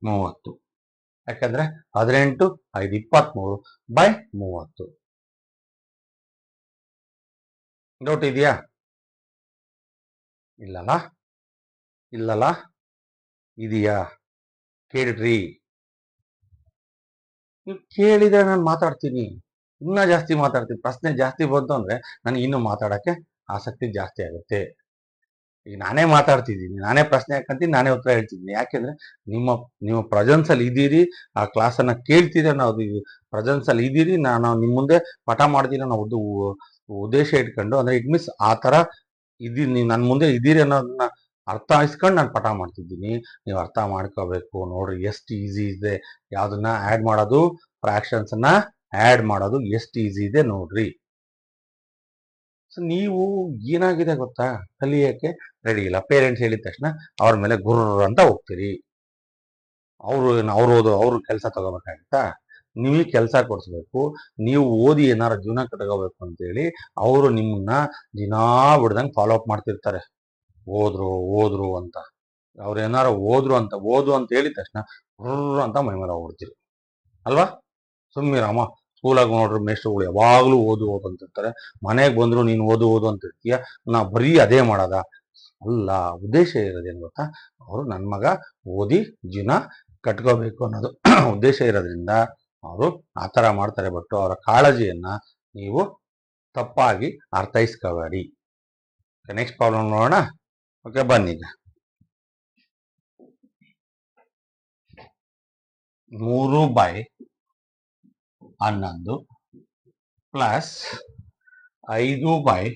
30. ಯಾಕಂದ್ರೆ 18 5 23 ಬೈ 30. ಡೌಟ್ ಇದೆಯಾ? ಇಲ್ಲಲ್ಲ? ಇಲ್ಲಲ್ಲ? ಇದೆಯಾ? ಕೇಳಿದ್ರಿ? ನೀವು ಕೇಳಿದ್ರೆ ನಾನು ಮಾತಾಡ್ತೀನಿ, ಇನ್ನ ಜಾಸ್ತಿ ಮಾತಾಡ್ತೀನಿ. ಪ್ರಶ್ನೆ ಜಾಸ್ತಿ ಬಂತು ಅಂದ್ರೆ ನನಗೆ ಇನ್ನು ಮಾತಾಡಕ್ಕೆ ಆಸಕ್ತಿ ಜಾಸ್ತಿ ಆಗುತ್ತೆ. ಈಗ ನಾನೇ ಮಾತಾಡ್ತಿದ್ದೀನಿ, ನಾನೇ ಪ್ರಶ್ನೆ ಹಾಕಂತೀನಿ, ನಾನೇ ಉತ್ತರ ಹೇಳ್ತಿದ್ದೀನಿ. ಯಾಕೆಂದ್ರೆ ನಿಮ್ಮ ಪ್ರೆಸೆನ್ಸ್ ಅಲ್ಲಿ ಇದ್ದೀರಿ, ಆ ಕ್ಲಾಸನ್ನ ಕೇಳ್ತೀರಿ, ನಾವು ಪ್ರೆಸೆನ್ಸ್ ಅಲ್ಲಿ ಇದ್ದೀರಿ, ನಾನು ನಿಮ್ಮ ಮುಂದೆ ಪಾಠ ಮಾಡ್ತೀನಿ ಅನ್ನೋ ಒಂದು ಉದ್ದೇಶ ಇಟ್ಕೊಂಡು, ಅಂದ್ರೆ ಇಟ್ ಮೀನ್ಸ್ ಆ ತರ ಇದ್ದೀನಿ, ನೀವು ನನ್ನ ಮುಂದೆ ಇದ್ದೀರಿ ಅನ್ನೋದನ್ನ ಅರ್ಥ ಇಸ್ಕೊಂಡು ನಾನು ಪಾಠ ಮಾಡ್ತಿದ್ದೀನಿ. ನೀವು ಅರ್ಥ ಮಾಡ್ಕೋಬೇಕು. ನೋಡ್ರಿ ಎಷ್ಟು ಈಸಿ ಇದೆ ಯಾವ್ದನ್ನ ಆಡ್ ಮಾಡೋದು, ಫ್ರಾಕ್ಷನ್ಸ್ ಅನ್ನ ಆಡ್ ಮಾಡೋದು ಎಷ್ಟು ಈಸಿ ಇದೆ ನೋಡ್ರಿ. ಸೊ ನೀವು ಏನಾಗಿದೆ ಗೊತ್ತಾ, ಕಲಿಯಕ್ಕೆ ರೆಡಿ ಇಲ್ಲ. ಪೇರೆಂಟ್ಸ್ ಹೇಳಿದ ತಕ್ಷಣ ಅವ್ರ ಮೇಲೆ ಗುರ್ರ ಅಂತ ಹೋಗ್ತೀರಿ. ಅವ್ರು ಕೆಲಸ ತಗೋಬೇಕಾಗುತ್ತಾ? ನೀವೇ ಕೆಲಸ ಕೊಡಿಸ್ಬೇಕು. ನೀವು ಓದಿ ಏನಾರು ಜೀವನ ಕಟ್ಕೋಬೇಕು ಅಂತೇಳಿ ಅವರು ನಿಮ್ಮನ್ನ ದಿನಾ ಬಿಡ್ದಂಗೆ ಫಾಲೋ ಅಪ್ ಮಾಡ್ತಿರ್ತಾರೆ. ಓದ್ರು ಅಂತ. ಅವ್ರು ಏನಾರು ಓದು ಅಂತ ಹೇಳಿದ ತಕ್ಷಣ ಗುರ್ರ ಅಂತ ಮೈ ಮೇಲೆ ಹೋಗ್ಬಿಡ್ತೀರಿ ಅಲ್ವಾ? ಸುಮ್ಮಿರಮ್ಮ. ಸ್ಕೂಲಾಗ ನೋಡ್ರಿ ಮೇಷ್ಟ್ರುಗಳು ಯಾವಾಗ್ಲೂ ಓದು ಅಂತಿರ್ತಾರೆ. ಮನೆಗೆ ಬಂದ್ರು ನೀನು ಓದು ಅಂತಿರ್ತೀಯ. ನಾ ಬರೀ ಅದೇ ಮಾಡೋದ ಅಲ್ಲ. ಉದ್ದೇಶ ಇರೋದೇನು ಗೊತ್ತಾ? ಅವರು ನನ್ನ ಮಗ ಓದಿ ಜೀವನ ಕಟ್ಕೋಬೇಕು ಅನ್ನೋದು ಉದ್ದೇಶ ಇರೋದ್ರಿಂದ ಅವರು ಆ ಥರ ಮಾಡ್ತಾರೆ. ಬಟ್ ಅವರ ಕಾಳಜಿಯನ್ನ ನೀವು ತಪ್ಪಾಗಿ ಅರ್ಥೈಸ್ಕೋಬೇಡಿ. ನೆಕ್ಸ್ಟ್ ಪ್ರಾಬ್ಲಮ್ ನೋಡೋಣ. ಓಕೆ, ಬನ್ನಿ. 3/11 ಪ್ಲಸ್ 5/9.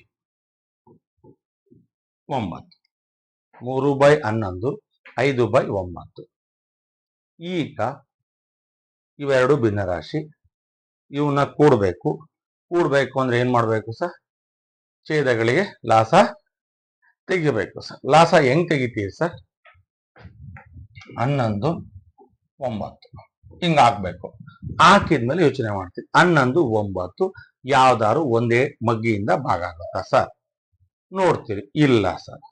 3/11 5/9. ಈಗ ಇವೆರಡು ಭಿನ್ನರಾಶಿ, ಇವನ್ನ ಕೂಡಬೇಕು ಅಂದ್ರೆ ಏನ್ ಮಾಡ್ಬೇಕು ಸರ್? ಛೇದಗಳಿಗೆ ಲಾಸ ತೆಗಿಬೇಕು ಸರ್. ಲಾಸ ಹೆಂಗ್ ತೆಗಿತೀವಿ ಸರ್? 11 9 ಹಿಂಗ ಹಾಕ್ಬೇಕು. ಹಾಕಿದ್ಮೇಲೆ ಯೋಚನೆ ಮಾಡ್ತೀವಿ, 11 9 ಯಾವ್ದಾರು ಒಂದೇ ಮಗ್ಗಿಯಿಂದ ಭಾಗ ಆಗುತ್ತಾ ಸರ್? ನೋಡ್ತೀರಿ, ಇಲ್ಲ ಸರ್.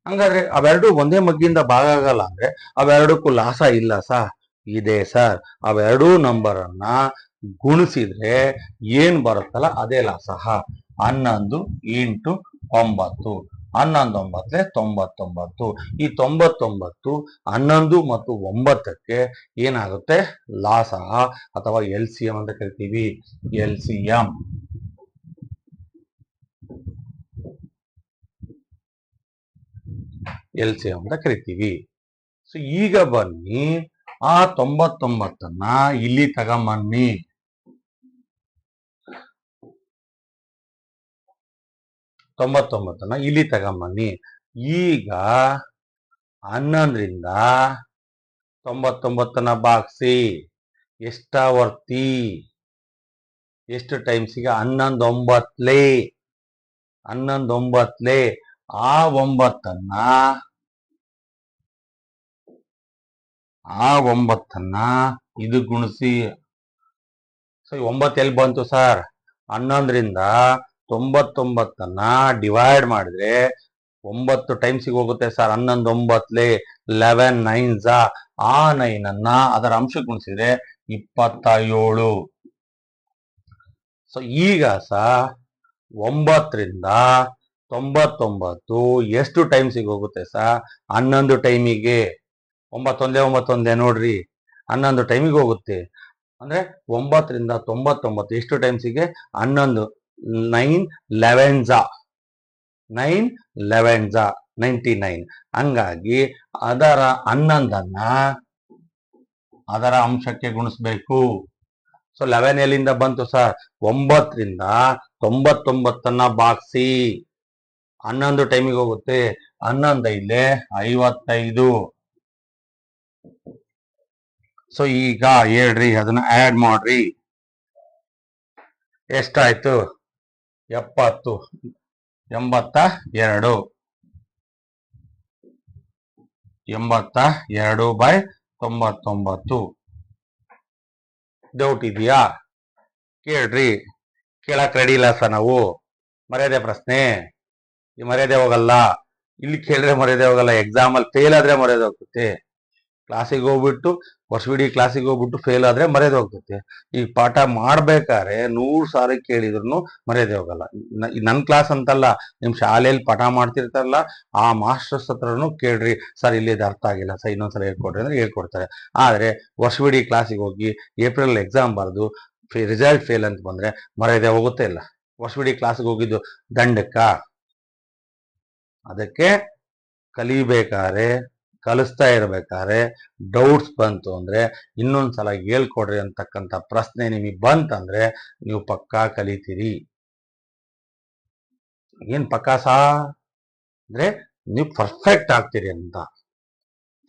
ಹಂಗಾದ್ರೆ ಅವೆರಡು ಒಂದೇ ಮಗ್ಗಿಯಿಂದ ಭಾಗ ಆಗಲ್ಲ ಅಂದ್ರೆ ಅವೆರಡಕ್ಕೂ ಲಾಸ ಇಲ್ಲ ಸರ್? ಇದೆ ಸರ್. ಅವೆರಡೂ ನಂಬರ್ ಅನ್ನ ಗುಣಿಸಿದ್ರೆ ಏನ್ ಬರುತ್ತಲ್ಲ ಅದೇ ಲಾಸ. 11 ಇಂಟು 9. 11 9 99. ಈ 99 11 ಮತ್ತು 9ಕ್ಕೆ ಏನಾಗುತ್ತೆ? ಲಾಸ ಅಥವಾ LCM ಅಂತ ಕರಿತೀವಿ. LCM ಅಂತ ಕರಿತೀವಿ. ಸೊ ಈಗ ಬನ್ನಿ, ಆ 99ನ್ನ ಇಲ್ಲಿ ತಗೊಂಬನ್ನಿ. 99ನ್ನ ಇಲ್ಲಿ ತಗೊಂಬನ್ನಿ. ಈಗ 11ರಿಂದ 99ನ್ನ ಭಾಗಿಸಿ ಎಷ್ಟಾವರ್ತಿ, ಎಷ್ಟು ಟೈಮ್ಸಿಗೆ? 11 11 ಆ 9ನ್ನ ಇದು ಗುಣಿಸಿ. ಸೊ 9 ಎಲ್ಲಿ ಬಂತು ಸರ್? 11ರಿಂದ 99ನ್ನ ಡಿವೈಡ್ ಮಾಡಿದ್ರೆ 9 ಟೈಮ್ಸಿಗೆ ಹೋಗುತ್ತೆ ಸರ್. 11 11 9s, ಆ 9ಅನ್ನ ಅದರ ಅಂಶಕ್ಕೆ ಗುಣಿಸಿದ್ರೆ 27. ಸೊ ಈಗ ಸರ್ 9ರಿಂದ 99 ಎಷ್ಟು ಟೈಮ್ಸಿಗೆ ಹೋಗುತ್ತೆ ಸರ್? 11 ಟೈಮಿಗೆ. 9 ನೋಡ್ರಿ, 11 ಟೈಮಿಗೆ ಹೋಗುತ್ತೆ. ಅಂದ್ರೆ 9ರಿಂದ 99 ಎಷ್ಟು ಟೈಮ್ಸಿಗೆ? 11 9 11s 9 11s 99. ಹಂಗಾಗಿ ಅದರ 11ನ್ನ ಅದರ ಅಂಶಕ್ಕೆ ಗುಣಿಸ್ಬೇಕು. ಸೊ 11 ಎಲ್ಲಿಂದ ಬಂತು ಸರ್? 9ರಿಂದ 99ನ್ನ ಭಾಗಿಸಿ 11 ಟೈಮಿಗೆ ಹೋಗುತ್ತೆ. 11 55. ಸೊ ಈಗ ಹೇಳ್ರಿ, ಅದನ್ನ ಆಡ್ ಮಾಡ್ರಿ. ಎಷ್ಟಾಯ್ತು? 70. 82. 82/99. ಡೌಟ್ ಇದೆಯಾ? ಕೇಳ್ರಿ. ಕೇಳಕ್ ರೆಡಿ ಇಲ್ಲ ಸರ್ ನಾವು. ಮರ್ಯಾದೆ ಪ್ರಶ್ನೆ, ಈ ಮರ್ಯಾದೆ ಹೋಗಲ್ಲ. ಇಲ್ಲಿ ಕೇಳಿದ್ರೆ ಮರ್ಯಾದೆ ಹೋಗಲ್ಲ. ಎಕ್ಸಾಮ್ ಅಲ್ಲಿ ಫೇಲ್ ಆದ್ರೆ ಮರ್ಯಾದೆ ಹೋಗುತ್ತೆ. ಕ್ಲಾಸಿಗೆ ಹೋಗ್ಬಿಟ್ಟು ವರ್ಷವಿಡೀ ಕ್ಲಾಸಿಗೆ ಹೋಗ್ಬಿಟ್ಟು ಫೇಲ್ ಆದ್ರೆ ಮರ್ಯಾದೆ ಹೋಗ್ತೈತೆ. ಈ ಪಾಠ ಮಾಡ್ಬೇಕಾದ್ರೆ 100 ಸಾರಿ ಕೇಳಿದ್ರು ಮರ್ಯಾದೆ ಹೋಗಲ್ಲ. ನನ್ನ ಕ್ಲಾಸ್ ಅಂತಲ್ಲ, ನಿಮ್ ಶಾಲೆಯಲ್ಲಿ ಪಾಠ ಮಾಡ್ತಿರ್ತಾರಲ್ಲ ಆ ಮಾಸ್ಟರ್ಸ್ ಹತ್ರನು ಕೇಳ್ರಿ, ಸರ್ ಇಲ್ಲಿ ಅರ್ಥ ಆಗಿಲ್ಲ ಸರ್ ಇನ್ನೊಂದ್ಸಲ ಹೇಳ್ಕೊಡ್ರಿ ಅಂದ್ರೆ ಹೇಳ್ಕೊಡ್ತಾರೆ. ಆದ್ರೆ ವರ್ಷವಿಡೀ ಕ್ಲಾಸಿಗೆ ಹೋಗಿ ಏಪ್ರಿಲ್ ಎಕ್ಸಾಮ್ ಬರೆದು ರಿಸಲ್ಟ್ ಫೇಲ್ ಅಂತ ಬಂದ್ರೆ ಮರ್ಯಾದೆ ಹೋಗುತ್ತೆ ಇಲ್ಲ. ವರ್ಷವಿಡೀ ಕ್ಲಾಸಿಗೆ ಹೋಗಿದ್ದು ದಂಡಕ್ಕ. ಅದಕ್ಕೆ ಕಲಿಬೇಕಾದ್ರೆ, ಕಲಿಸ್ತಾ ಇರ್ಬೇಕಾದ್ರೆ ಡೌಟ್ಸ್ ಬಂತು ಅಂದ್ರೆ ಇನ್ನೊಂದ್ಸಲ ಹೇಳ್ಕೊಡ್ರಿ ಅಂತಕ್ಕಂಥ ಪ್ರಶ್ನೆ ನಿಮಗೆ ಬಂತಂದ್ರೆ ನೀವು ಪಕ್ಕಾ ಕಲಿತೀರಿ. ಏನ್ ಪಕ್ಕಾ ಅಂದ್ರೆ ನೀವು ಪರ್ಫೆಕ್ಟ್ ಆಗ್ತೀರಿ ಅಂತ.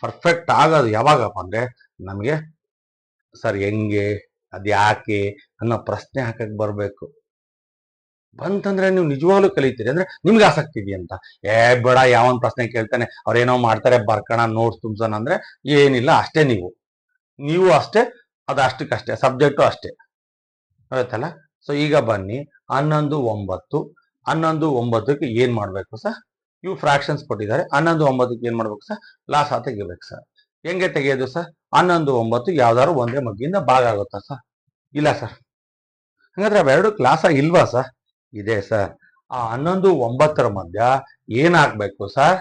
ಪರ್ಫೆಕ್ಟ್ ಆಗೋದು ಯಾವಾಗಪ್ಪ ಅಂದ್ರೆ ನಮಗೆ ಸರ್ ಹೆಂಗೆ, ಅದ್ಯಾಕೆ ಅನ್ನೋ ಪ್ರಶ್ನೆ ಹಾಕಕ್ ಬರ್ಬೇಕು. ಬಂತಂದ್ರೆ ನೀವು ನಿಜವಾಗ್ಲೂ ಕಲಿತೀರಿ. ಅಂದ್ರೆ ನಿಮ್ಗೆ ಆಸಕ್ತಿ ಇದೆಯಂತ. ಬೇಡ ಯಾವನ್ ಪ್ರಶ್ನೆ ಕೇಳ್ತಾನೆ, ಅವ್ರೇನೋ ಮಾಡ್ತಾರೆ ಬರ್ಕಣ ನೋಟ್ಸ್ ತುಂಬ್ಸೋಣ ಅಂದ್ರೆ ಏನಿಲ್ಲ, ಅಷ್ಟೇ ನೀವು ಅಷ್ಟೇ, ಅದು ಅಷ್ಟಕ್ಕಷ್ಟೇ, ಸಬ್ಜೆಕ್ಟು ಅಷ್ಟೇ. ಆಯ್ತಲ್ಲ? ಸೊ ಈಗ ಬನ್ನಿ 11 9. 11 9ಕ್ಕೆ ಏನ್ ಮಾಡ್ಬೇಕು ಸರ್? ಇವು ಫ್ರಾಕ್ಷನ್ಸ್ ಕೊಟ್ಟಿದ್ದಾರೆ. 11 9ಕ್ಕೆ ಏನ್ ಮಾಡ್ಬೇಕು ಸರ್? ಲಾಸ ತೆಗಿಬೇಕು ಸರ್. ಹೆಂಗೆ ತೆಗೆಯೋದು ಸರ್? 11 9 ಯಾವ್ದಾದ್ರು ಒಂದೇ ಮಗ್ಗಿಂದ ಭಾಗ ಆಗುತ್ತಾ ಸರ್? ಇಲ್ಲ ಸರ್. ಹಾಗಾದ್ರೆ ಅವೆರಡು ಕ್ಲಾಸ ಇಲ್ವಾ ಸರ್? ಇದೆ ಸರ್. ಆ 11 9ರ ಮಧ್ಯ ಏನ್ ಹಾಕ್ಬೇಕು ಸರ್?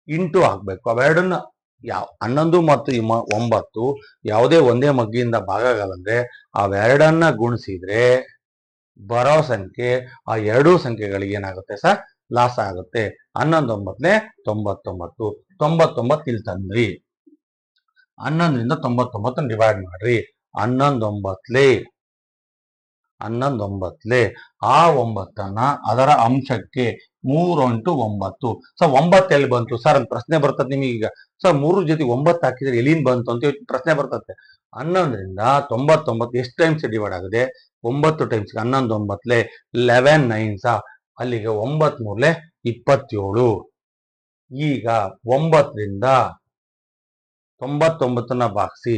ಇಂಟು ಹಾಕ್ಬೇಕು. ಅವೆರಡನ್ನ 11 ಮತ್ತು 9 ಯಾವುದೇ ಒಂದೇ ಮಗ್ಗಿಯಿಂದ ಭಾಗ ಆಗಲ್ಲಂದ್ರೆ ಅವೆರಡನ್ನ ಗುಣಿಸಿದ್ರೆ ಬರೋ ಸಂಖ್ಯೆ ಆ ಎರಡೂ ಸಂಖ್ಯೆಗಳಿಗೆ ಏನಾಗುತ್ತೆ ಸರ್? ಲಾಸ ಆಗುತ್ತೆ. 11 9 99. 99 ಇಲ್ಲಿ ತಂದ್ರಿ. 11ರಿಂದ 99 ಡಿವೈಡ್ ಮಾಡ್ರಿ. 11 9 ಆ 9ಅನ್ನ ಅದರ ಅಂಶಕ್ಕೆ 3 × 9. ಸೊ 9 ಎಲ್ಲಿ ಬಂತು ಸರ್ ಅಂತ ಪ್ರಶ್ನೆ ಬರ್ತದೆ ನಿಮಗೀಗ. ಸರ್ 3 ಜೊತೆ 9 ಹಾಕಿದ್ರೆ ಎಲ್ಲಿಂದ ಬಂತು ಅಂತ ಪ್ರಶ್ನೆ ಬರ್ತದೆ. 11ರಿಂದ 99 ಎಷ್ಟು ಟೈಮ್ಸ್ ಡಿವೈಡ್ ಆಗಿದೆ? 9 ಟೈಮ್ಸ್. 11 9 11 9s, ಅಲ್ಲಿಗೆ 9 3 27. ಈಗ 9ರಿಂದ 99ನ್ನ ಭಾಗಿಸಿ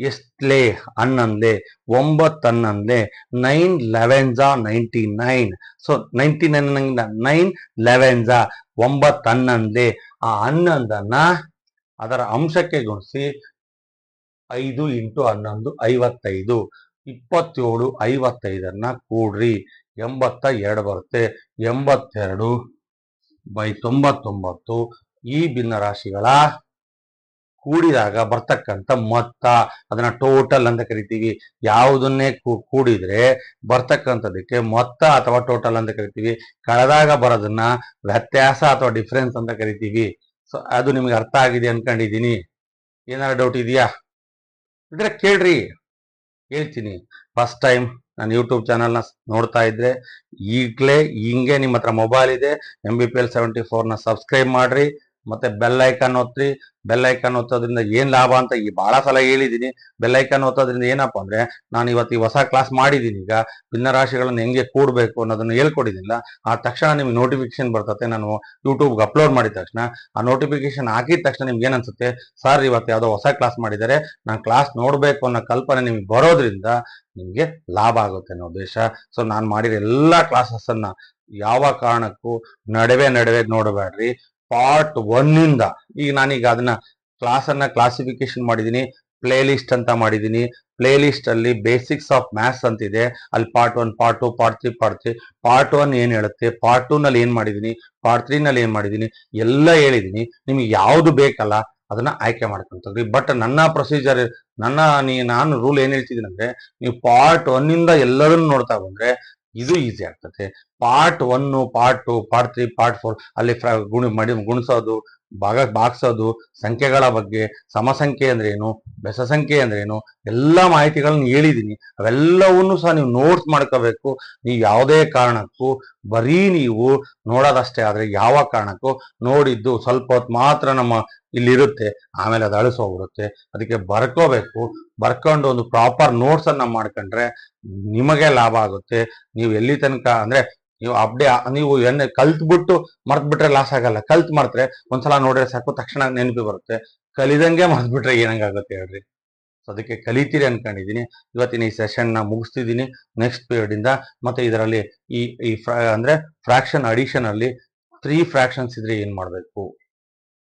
ಎಷ್ಟಲೇ? 11. 9 11 9 11s 99. So 99 9 11s 9 11. ಆ 11ಅನ್ನ ಅದರ ಅಂಶಕ್ಕೆ ಗುಣಿಸಿ 5 × 11 55. 27 55ಅನ್ನ ಕೂಡ್ರಿ. 82 ಬರುತ್ತೆ. 82/99 ಈ ಭಿನ್ನ ರಾಶಿಗಳ ಕೂಡಿದಾಗ ಬರ್ತಕ್ಕಂಥ ಮೊತ್ತ, ಅದನ್ನ ಟೋಟಲ್ ಅಂತ ಕರಿತೀವಿ. ಯಾವುದನ್ನೇ ಕೂಡಿದ್ರೆ ಬರ್ತಕ್ಕಂಥದಕ್ಕೆ ಮೊತ್ತ ಅಥವಾ ಟೋಟಲ್ ಅಂತ ಕರಿತೀವಿ. ಕಳೆದಾಗ ಬರೋದನ್ನ ವ್ಯತ್ಯಾಸ ಅಥವಾ ಡಿಫರೆನ್ಸ್ ಅಂತ ಕರಿತೀವಿ. ಸೊ ಅದು ನಿಮ್ಗೆ ಅರ್ಥ ಆಗಿದೆ ಅನ್ಕೊಂಡಿದೀನಿ. ಏನಾದ್ರು ಡೌಟ್ ಇದೆಯಾ? ಇದ್ರೆ ಕೇಳ್ರಿ, ಹೇಳ್ತೀನಿ. ಫಸ್ಟ್ ಟೈಮ್ ನಾನು ಯೂಟ್ಯೂಬ್ ಚಾನಲ್ನ ನೋಡ್ತಾ ಇದ್ರೆ ಈಗಲೇ ಹಿಂಗೆ ನಿಮ್ಮ ಹತ್ರ ಮೊಬೈಲ್ ಇದೆ MBPL 74ನ ಸಬ್ಸ್ಕ್ರೈಬ್ ಮಾಡ್ರಿ. ಮತ್ತೆ ಬೆಲ್ ಐಕಾನ್ ಒತ್ತಿ. ಬೆಲ್ ಐಕಾನ್ ಒತ್ತೋದ್ರಿಂದ ಏನ್ ಲಾಭ ಅಂತ ಬಹಳ ಸಲ ಹೇಳಿದೀನಿ. ಬೆಲ್ ಐಕಾನ್ ಒತ್ತೋದ್ರಿಂದ ಏನಪ್ಪಾ ಅಂದ್ರೆ, ನಾನು ಇವತ್ತು ಈ ಹೊಸ ಕ್ಲಾಸ್ ಮಾಡಿದೀನಿ. ಈಗ ಭಿನ್ನರಾಶಿಗಳನ್ನ ಹೆಂಗೆ ಕೂಡ್ಬೇಕು ಅನ್ನೋದನ್ನ ಹೇಳ್ಕೊಡಿದಿಲ್ಲ. ಆ ತಕ್ಷಣ ನಿಮ್ಗೆ ನೋಟಿಫಿಕೇಶನ್ ಬರ್ತತೆ. ನಾನು ಯೂಟ್ಯೂಬ್ಗೆ ಅಪ್ಲೋಡ್ ಮಾಡಿದ ತಕ್ಷಣ ಆ ನೋಟಿಫಿಕೇಶನ್ ಹಾಕಿದ ತಕ್ಷಣ ನಿಮ್ಗೆ ಏನ್ ಅನ್ಸುತ್ತೆ, ಸರ್ ಇವತ್ತು ಯಾವ್ದೋ ಹೊಸ ಕ್ಲಾಸ್ ಮಾಡಿದ್ದಾರೆ, ನಾನು ಕ್ಲಾಸ್ ನೋಡ್ಬೇಕು ಅನ್ನೋ ಕಲ್ಪನೆ ನಿಮ್ಗೆ ಬರೋದ್ರಿಂದ ನಿಮ್ಗೆ ಲಾಭ ಆಗುತ್ತೆ ಅನ್ನೋ ಉದ್ದೇಶ. ಸೊ ನಾನು ಮಾಡಿರೋ ಎಲ್ಲಾ ಕ್ಲಾಸಸ್ ಅನ್ನ ಯಾವ ಕಾರಣಕ್ಕೂ ನಡುವೆ ನೋಡಬೇಡ್ರಿ. ಪಾರ್ಟ್ 1 ಇಂದ ಈಗ ನಾನೀಗ ಅದನ್ನ ಕ್ಲಾಸನ್ನ ಕ್ಲಾಸಿಫಿಕೇಶನ್ ಮಾಡಿದೀನಿ, ಪ್ಲೇ ಲಿಸ್ಟ್ ಅಂತ ಮಾಡಿದೀನಿ. ಪ್ಲೇ ಲಿಸ್ಟ್ ಅಲ್ಲಿ ಬೇಸಿಕ್ಸ್ ಆಫ್ ಮ್ಯಾಥ್ಸ್ ಅಂತಿದೆ. ಅಲ್ಲಿ ಪಾರ್ಟ್ 1, ಪಾರ್ಟ್ 2, ಪಾರ್ಟ್ 3, ಪಾರ್ಟ್ 1 ಏನ್ ಹೇಳುತ್ತೆ, ಪಾರ್ಟ್ 2 ನಲ್ಲಿ ಏನ್ ಮಾಡಿದೀನಿ, ಪಾರ್ಟ್ 3 ನಲ್ಲಿ ಏನ್ ಮಾಡಿದೀನಿ ಎಲ್ಲ ಹೇಳಿದೀನಿ. ನಿಮ್ಗೆ ಯಾವ್ದು ಬೇಕಲ್ಲ ಅದನ್ನ ಆಯ್ಕೆ ಮಾಡ್ಕೊಂತೀವಿ. ಬಟ್ ನನ್ನ ಪ್ರೊಸೀಜರ್, ನಾನು ರೂಲ್ ಏನ್ ಹೇಳ್ತಿದ್ದೀನಿ ಅಂದ್ರೆ, ನೀವು ಪಾರ್ಟ್ 1 ಇಂದ ಎಲ್ಲರನ್ನು ನೋಡ್ತಾ ಬಂದ್ರೆ ಇದು ಈಸಿ ಆಗ್ತದೆ. ಪಾರ್ಟ್ 1, ಪಾರ್ಟ್ 2, ಪಾರ್ಟ್ 3, ಪಾರ್ಟ್ 4 ಅಲ್ಲಿ ಗುಣಿಸೋದು, ಭಾಗಿಸೋದು, ಸಂಖ್ಯೆಗಳ ಬಗ್ಗೆ, ಸಮಸಂಖ್ಯೆ ಅಂದ್ರೆ ಏನು, ಬೆಸ ಸಂಖ್ಯೆ ಅಂದ್ರೆ ಏನು, ಎಲ್ಲ ಮಾಹಿತಿಗಳನ್ನ ಹೇಳಿದೀನಿ. ಅವೆಲ್ಲವನ್ನೂ ಸಹ ನೀವು ನೋಟ್ಸ್ ಮಾಡ್ಕೋಬೇಕು. ನೀವು ಯಾವುದೇ ಕಾರಣಕ್ಕೂ ಬರೀ ನೀವು ನೋಡೋದಷ್ಟೇ ಆದ್ರೆ ಯಾವ ಕಾರಣಕ್ಕೂ ನೋಡಿದ್ದು ಸ್ವಲ್ಪ ಹೊತ್ತು ಮಾತ್ರ ನಮ್ಮ ಇಲ್ಲಿರುತ್ತೆ, ಆಮೇಲೆ ಅದು ಅಳಿಸೋಗ್ಬಿಡುತ್ತೆ. ಅದಕ್ಕೆ ಬರ್ಕೊಂಡು ಒಂದು ಪ್ರಾಪರ್ ನೋಟ್ಸ್ ಅನ್ನ ಮಾಡ್ಕೊಂಡ್ರೆ ನಿಮಗೆ ಲಾಭ ಆಗುತ್ತೆ. ನೀವು ಎಲ್ಲಿ ತನಕ ಅಂದ್ರೆ ನೀವು ಕಲ್ತ್ಬಿಟ್ಟು ಮರ್ತ್ಬಿಟ್ರೆ ಲಾಸ್ ಆಗಲ್ಲ. ಮರ್ತ್ರೆ ಒಂದ್ಸಲ ನೋಡ್ರೆ ಸಾಕು, ತಕ್ಷಣ ನೆನಪಿ ಬರುತ್ತೆ. ಕಲಿದಂಗೆ ಮರ್ತ್ಬಿಟ್ರೆ ಏನಂಗಾಗುತ್ತೆ ಹೇಳ್ರಿ. ಅದಕ್ಕೆ ಕಲಿತೀರಿ ಅನ್ಕೊಂಡಿದೀನಿ. ಇವತ್ತಿನ ಈ ಸೆಷನ್ ನ ಮುಗಿಸ್ತಿದ್ದೀನಿ. ನೆಕ್ಸ್ಟ್ ಪೀರಿಯಡ್ ಇಂದ ಮತ್ತೆ ಇದರಲ್ಲಿ ಅಂದ್ರೆ ಫ್ರಾಕ್ಷನ್ ಅಡಿಷನ್ ಅಲ್ಲಿ 3 ಫ್ರಾಕ್ಷನ್ಸ್ ಇದ್ರೆ ಏನ್ ಮಾಡ್ಬೇಕು,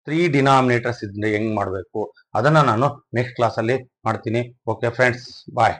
3 ಡಿನಾಮಿನೇಟರ್ಸ್ ಇದ್ರೆ ಹೆಂಗ್ ಮಾಡ್ಬೇಕು, ಅದನ್ನ ನಾನು ನೆಕ್ಸ್ಟ್ ಕ್ಲಾಸ್ ಅಲ್ಲಿ ಮಾಡ್ತೀನಿ. ಓಕೆ ಫ್ರೆಂಡ್ಸ್, ಬಾಯ್.